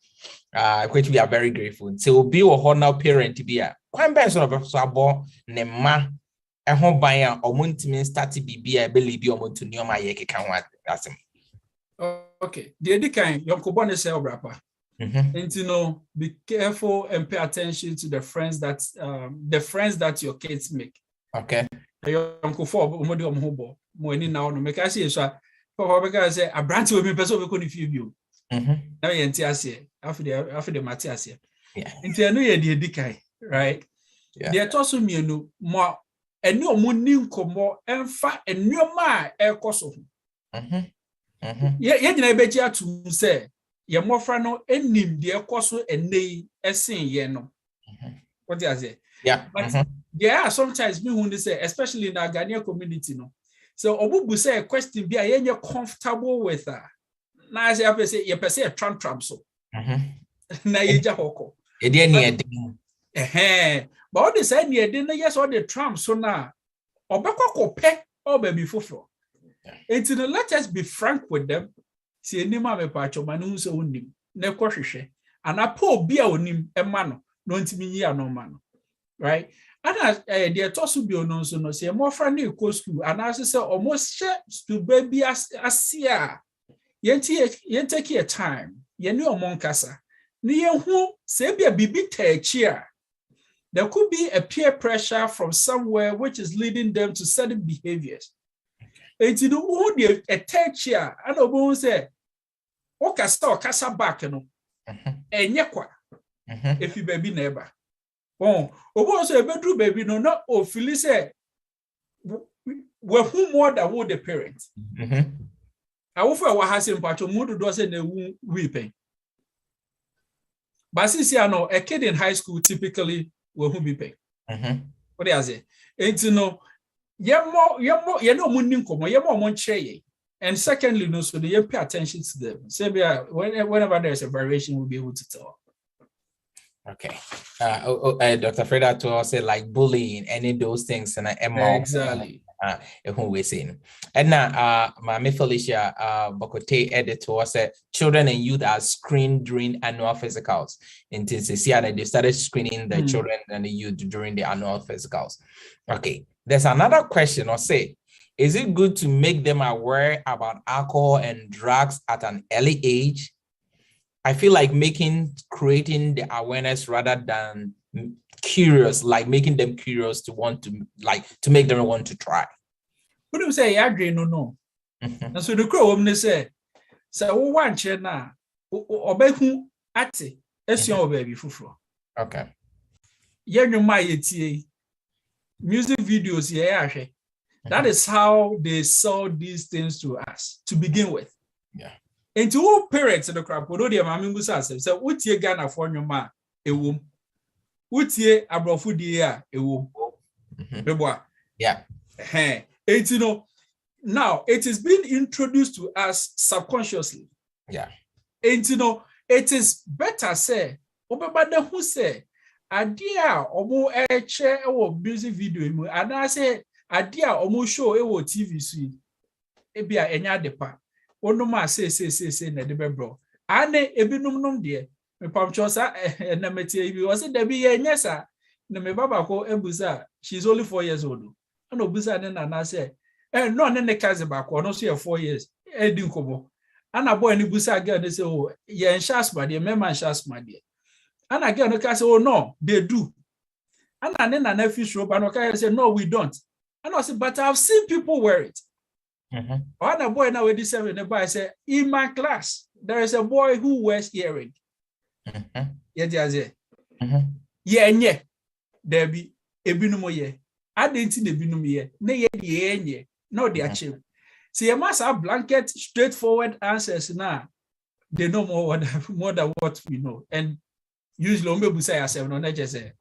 which we are very grateful. So be a honor parent to be a quite ben so abo ne ma e ho ban a omuntimi start be a believe you omuntu nioma ye keka ho asem. Okay, the other kind Yonkobone cell wrapper. And you know, be careful and pay attention to the friends that your kids make. Okay. Uncle for Modium Hobo, Moini now, no make I see so. Papa because a branch will be person we couldn't feel you. Now you entiase after the Matthias here. Yeah. Into a new year, the right? Yeah. They are also me no more and no money more and fat and no ma air cost of. Yeah, you bet you to say. Your more frano enim dear coso and nay essing yeno. What do I say? Yeah. But there are sometimes me who say, especially in our Ghanaian community, no. So Obu say a question be a comfortable with her. Now I say you say a tram so. Na yeja hoko. But all this idea, then yes, all the Trump so now, or back or baby fufro. It's let us be frank with them. See, any mamma patch man who's own him, ne quashishe, and I pour beer on him a man, no intimate no man, right? And as the toss be on so no say more friendly co school, and as I say almost to baby as seer. Yen take your time, yen no monkasa. Near who say be a bibi cheer. There could be a peer pressure from somewhere which is leading them to certain behaviors. And you know who the a cheer, and Obo say, Okasa or Casa back, and yakwa, if you baby neighbor. Oh, Obo say a bedroom baby, no, not oh, Phyllis say, well, who more than would the parents? I offer what has in part of Mood does in weeping. But since you know, a kid in high school typically will be paid. What do I say? And you know, you're no muning come, you're more chay. And secondly, no, so you pay attention to them. Say, whenever there's a variation, we'll be able to tell. Okay. Dr. Freda to also like bullying, any of those things, and exactly. Who we saying. And now, my Felicia Bokote editor said children and youth are screened during annual physicals. In TCC, they started screening the children and the youth during the annual physicals. Okay. There's another question. Or say, is it good to make them aware about alcohol and drugs at an early age? I feel like creating the awareness rather than curious, like making them curious to want to, like, to make them want to try. What do you say? I agree, no. And so the crow woman say, so one chair now, obey who at it, as your baby fufro. Okay. Yeah, you might music videos, yeah. That is how they saw these things to us to begin with. Yeah. And to all parents in the crowd, what do you mean? So, what you Ghana for your man? A womb. What ye abrofu dia a womb? Yeah. It's, you know, now it is being introduced to us subconsciously. Yeah. And, you know, it is better say, Obabada who say, Adia omo chair or music video, and I say, Adia omo show a TV suite. Ebia enya depa. Ono ma say na de bebro. Ane ebinum nom de. Me pamchosa na metie bi. Was there be enya sa. Na me baba ko ebusa. She's only 4 years old. Ano busa na say. No ne kaze ba ko no so 4 years. Edi nkobo. Ana boy ni busa girl they say oh ye enshasma de me man enshasma de. Ana girl no ka say oh no they do. Ana ne na fish rope and okay say no we don't. And I say but I've seen people wear it. One a boy now with this 7 the boy say in my class there is a boy who wears earring. Yeah, there be ebinumo ye. I didn't see the binum ye. Ne ye no they achieve. See, you must have blanket, straightforward answers now. They know more than what we know. And usually, we say ourselves, no, not just say,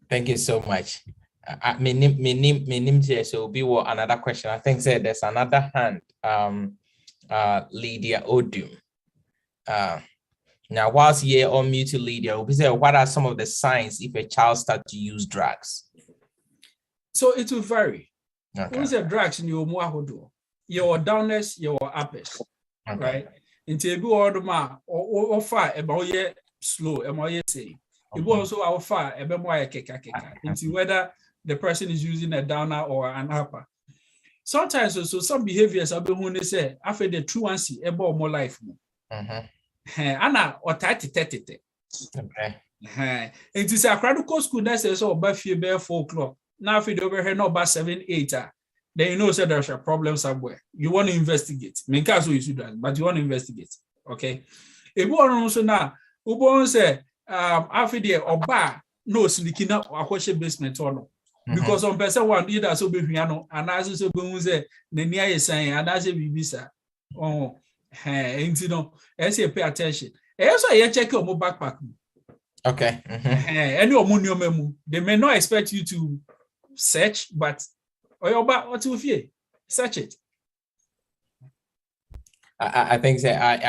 thank you so much. My name so be another question. I think there's another hand. Lydia Odum. Now, whilst here on mute, Lydia, we say, what are some of the signs if a child starts to use drugs? So it will vary. Okay. Who's the drugs in your muahodo? Your downers, your uppers, right? Into a good order or far about ye slow, say. It will also our far a more keka into whether the person is using a downer or an upper. Sometimes also some behaviors are when they say after the true one see about more life. Anna or 30. Okay. It is a critical school that says so about 4 o'clock. Now, if you over here, no about 7, 8, then you know there's a problem somewhere. You want to investigate. I mean, that's what you should do, but you want to investigate. Okay. If you want also now, you want to say, after the oba no sneaking up a question basement or no. Because on person one either so be piano and as so be say the near is saying and as a bibisa. Oh, and you know, as you pay attention. Also, you check your backpack. Okay. Any they may not expect you to search, but what you fear? Search it. I think that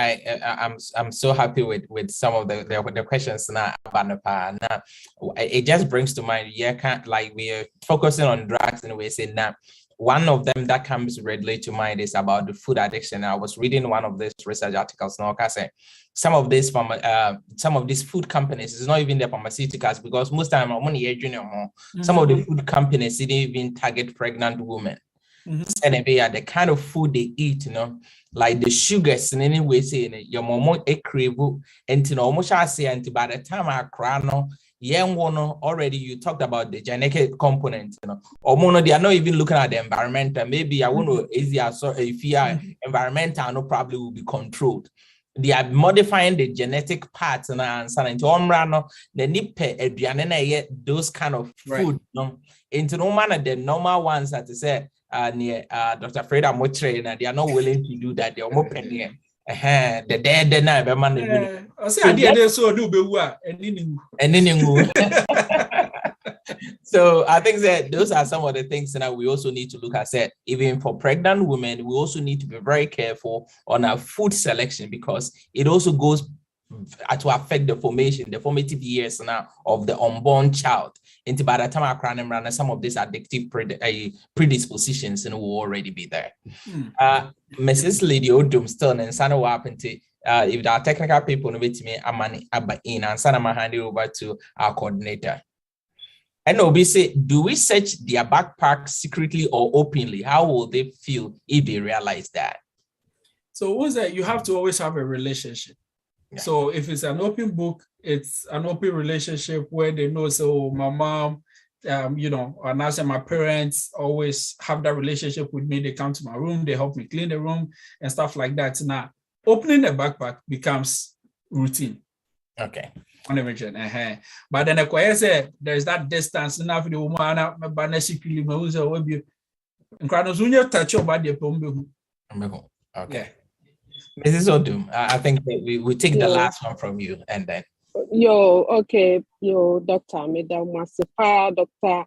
I'm so happy with some of the questions now. It just brings to mind, we are focusing on drugs and we say now. One of them that comes readily to mind is about the food addiction. I was reading one of these research articles now, some of these food companies, it's not even the pharmaceuticals, because most time some of the food companies didn't even target pregnant women. And the kind of food they eat, like the sugars in any way, saying your mom a crave, and almost I say, and by the time I cry, already you talked about the genetic component, or they are not even looking at the environmental. Maybe I want to easier, so if you are environmental, no probably will be controlled. They are modifying the genetic parts and the nipe those kind of food, into no manner the normal ones that say near Dr. Freda Motre, and they are not willing to do that. They are more penny. The dead night, man. So I think that those are some of the things that we also need to look at. Even for pregnant women, we also need to be very careful on our food selection, because it also goes to affect the formative years now of the unborn child. Into by the time I cry, some of these addictive predispositions will already be there. Mrs. Lady Odumstone and Sana Wapente, if there are technical people with me, I'm in and Sana hand it over to our coordinator. And Obi say, do we search their backpack secretly or openly? How will they feel if they realize that? So what's that? You have to always have a relationship. Yeah. So if it's an open book, it's an open relationship where they know, so my mom, and also my parents always have that relationship with me. They come to my room, they help me clean the room and stuff like that. Now, opening a backpack becomes routine. Okay. But then I say there's that distance enough. The woman, okay. Mrs. Odum, I think that we take the last one from you and then. Doctor, Madam Masipa, Doctor,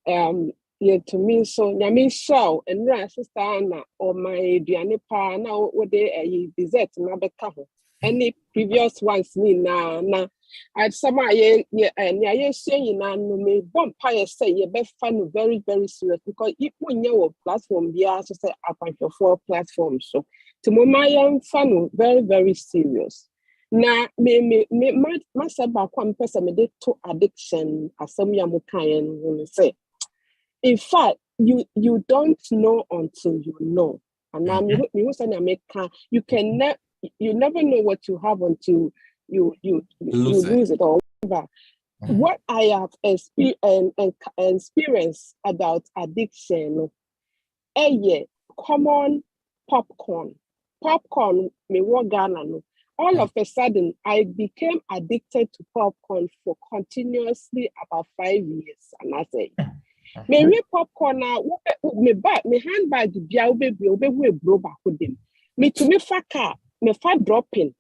to me, so Yamin Shaw and sister Anna or my Dianipa now what they dessert Nabeka. Any previous ones mean now. At some and I saying no me vampire say you be fun very, very serious, because if when your platform be also say up on your 4 platforms. So to my young fun very, very serious. Now me myself back one person me to addiction as some young kind when say. In fact, you don't know until you know. And now you can you never know what you have until you lose it or whatever. What I have experienced about addiction, common popcorn me walk Ghana. All of a sudden, I became addicted to popcorn for continuously about 5 years. And I say, me popcorn now, me handbag be bro back with them. Me to me fa car, me fa dropping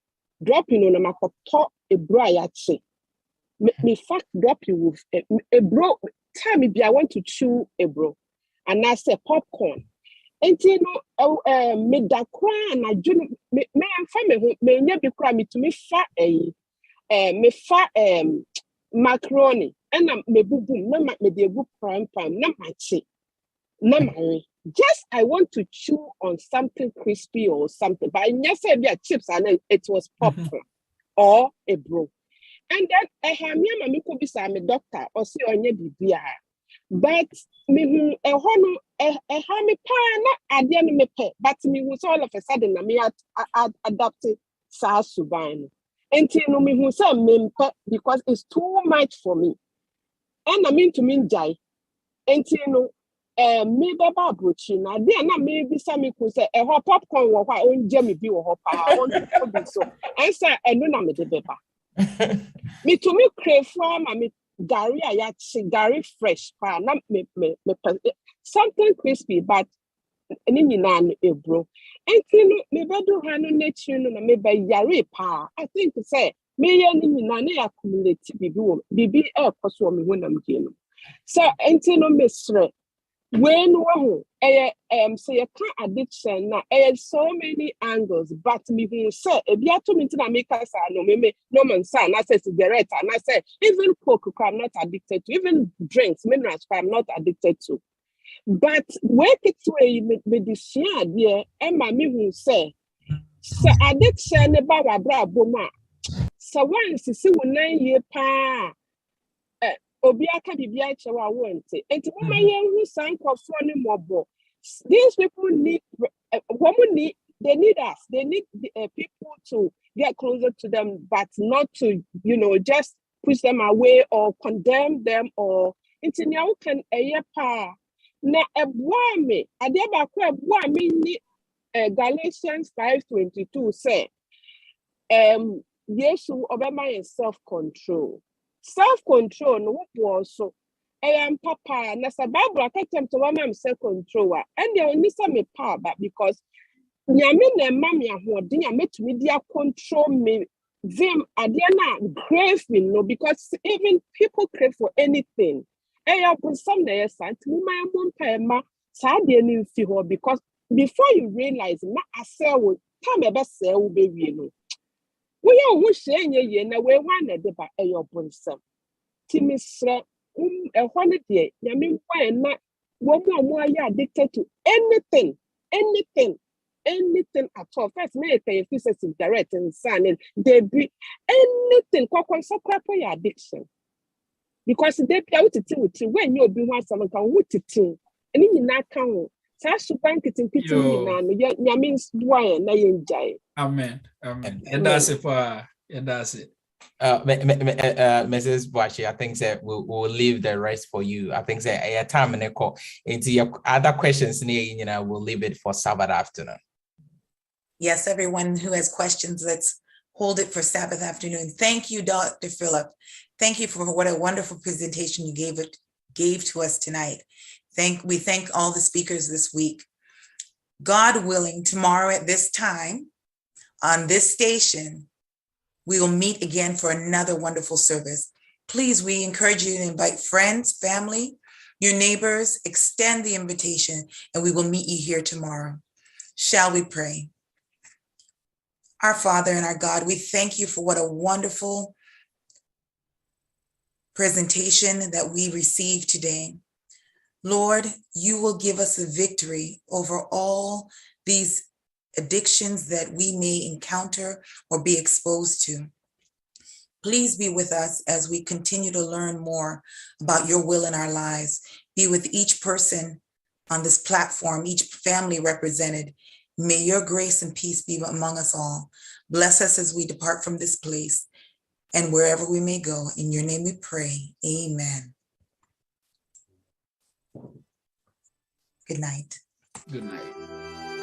on my top a bro yache. Me fa dropping with a bro. Time me be I want to chew a bro, and I say popcorn. And me da kra na junu me amfa me nya bi kra me to me fa macaroni and me bubu na me de bu prime na machi na mari. Just I want to chew on something crispy or something, but I just said yeah, chips and it was popcorn or a bro. And then me could be some doctor or see on your BBI. But me a hono me pa na me pe, but me was all of a sudden me adopted Suban. And no me who say me because it's too much for me. And I mean to mean jai. And me baba brochi na there na me bi say me could say popcorn wo kwa on jam bi wo pa on so. And say no na me de beba. Me to me crave for me Gary Gary fresh pa na me something crispy but any nan e bro and me bedu hanu nature no me be yare pa. I think to say me ya ni na accumulate bibi e koso me honam genu so enti no me sre when say you can't addiction now so many angles, but me who say if you to me to make us no man son I say cigarette and I say even coke I'm not addicted to, even drinks minerals I'm not addicted to. But work it way with the share dear Emma me who say addiction about our bra boma. So once see 9 year pa obi aka bibia chewa wonte enti mama yen hu sankofo ni mobo. These people need they need us, they need people to get closer to them, but not to just push them away or condemn them or enti nya can pa na eboa me ade ba ko eboa me ni Galatians 5:22 say Yesu obema in self-control no was so papa na sa Bible akatem to wama self-control and they only say me pa but because nyame na ma me ahoden ya metumi dia control me them ade na crave me no, because even people crave for anything some na yes and my mom pa ma sa de ni fi ho, because before you realize na asel time e be sell be wie no we are who share ye na we wan na de ba bonsam timisra holiday nyame why na wo mo are addicted to anything at all. First me pay physics direct and son and they be anything your addiction, because they be out to when you be one someone can what it and in na kan so bank it in kitchen na no means why na enjoy. Amen. And that's it for and that's it. Mrs. Boachi, I think that we'll leave the rest for you. I think that a time and into your other questions, we'll leave it for Sabbath afternoon. Yes, everyone who has questions, let's hold it for Sabbath afternoon. Thank you, Dr. Philip. Thank you for what a wonderful presentation you gave to us tonight. We thank all the speakers this week. God willing, tomorrow at this time on this station, we will meet again for another wonderful service. Please, we encourage you to invite friends, family, your neighbors, extend the invitation, and we will meet you here tomorrow. Shall we pray? Our Father and our God, we thank you for what a wonderful presentation that we received today. Lord, you will give us a victory over all these addictions that we may encounter or be exposed to. Please be with us as we continue to learn more about your will in our lives. Be with each person on this platform, each family represented. May your grace and peace be among us all. Bless us as we depart from this place and wherever we may go. In your name we pray. Amen. Good night. Good night.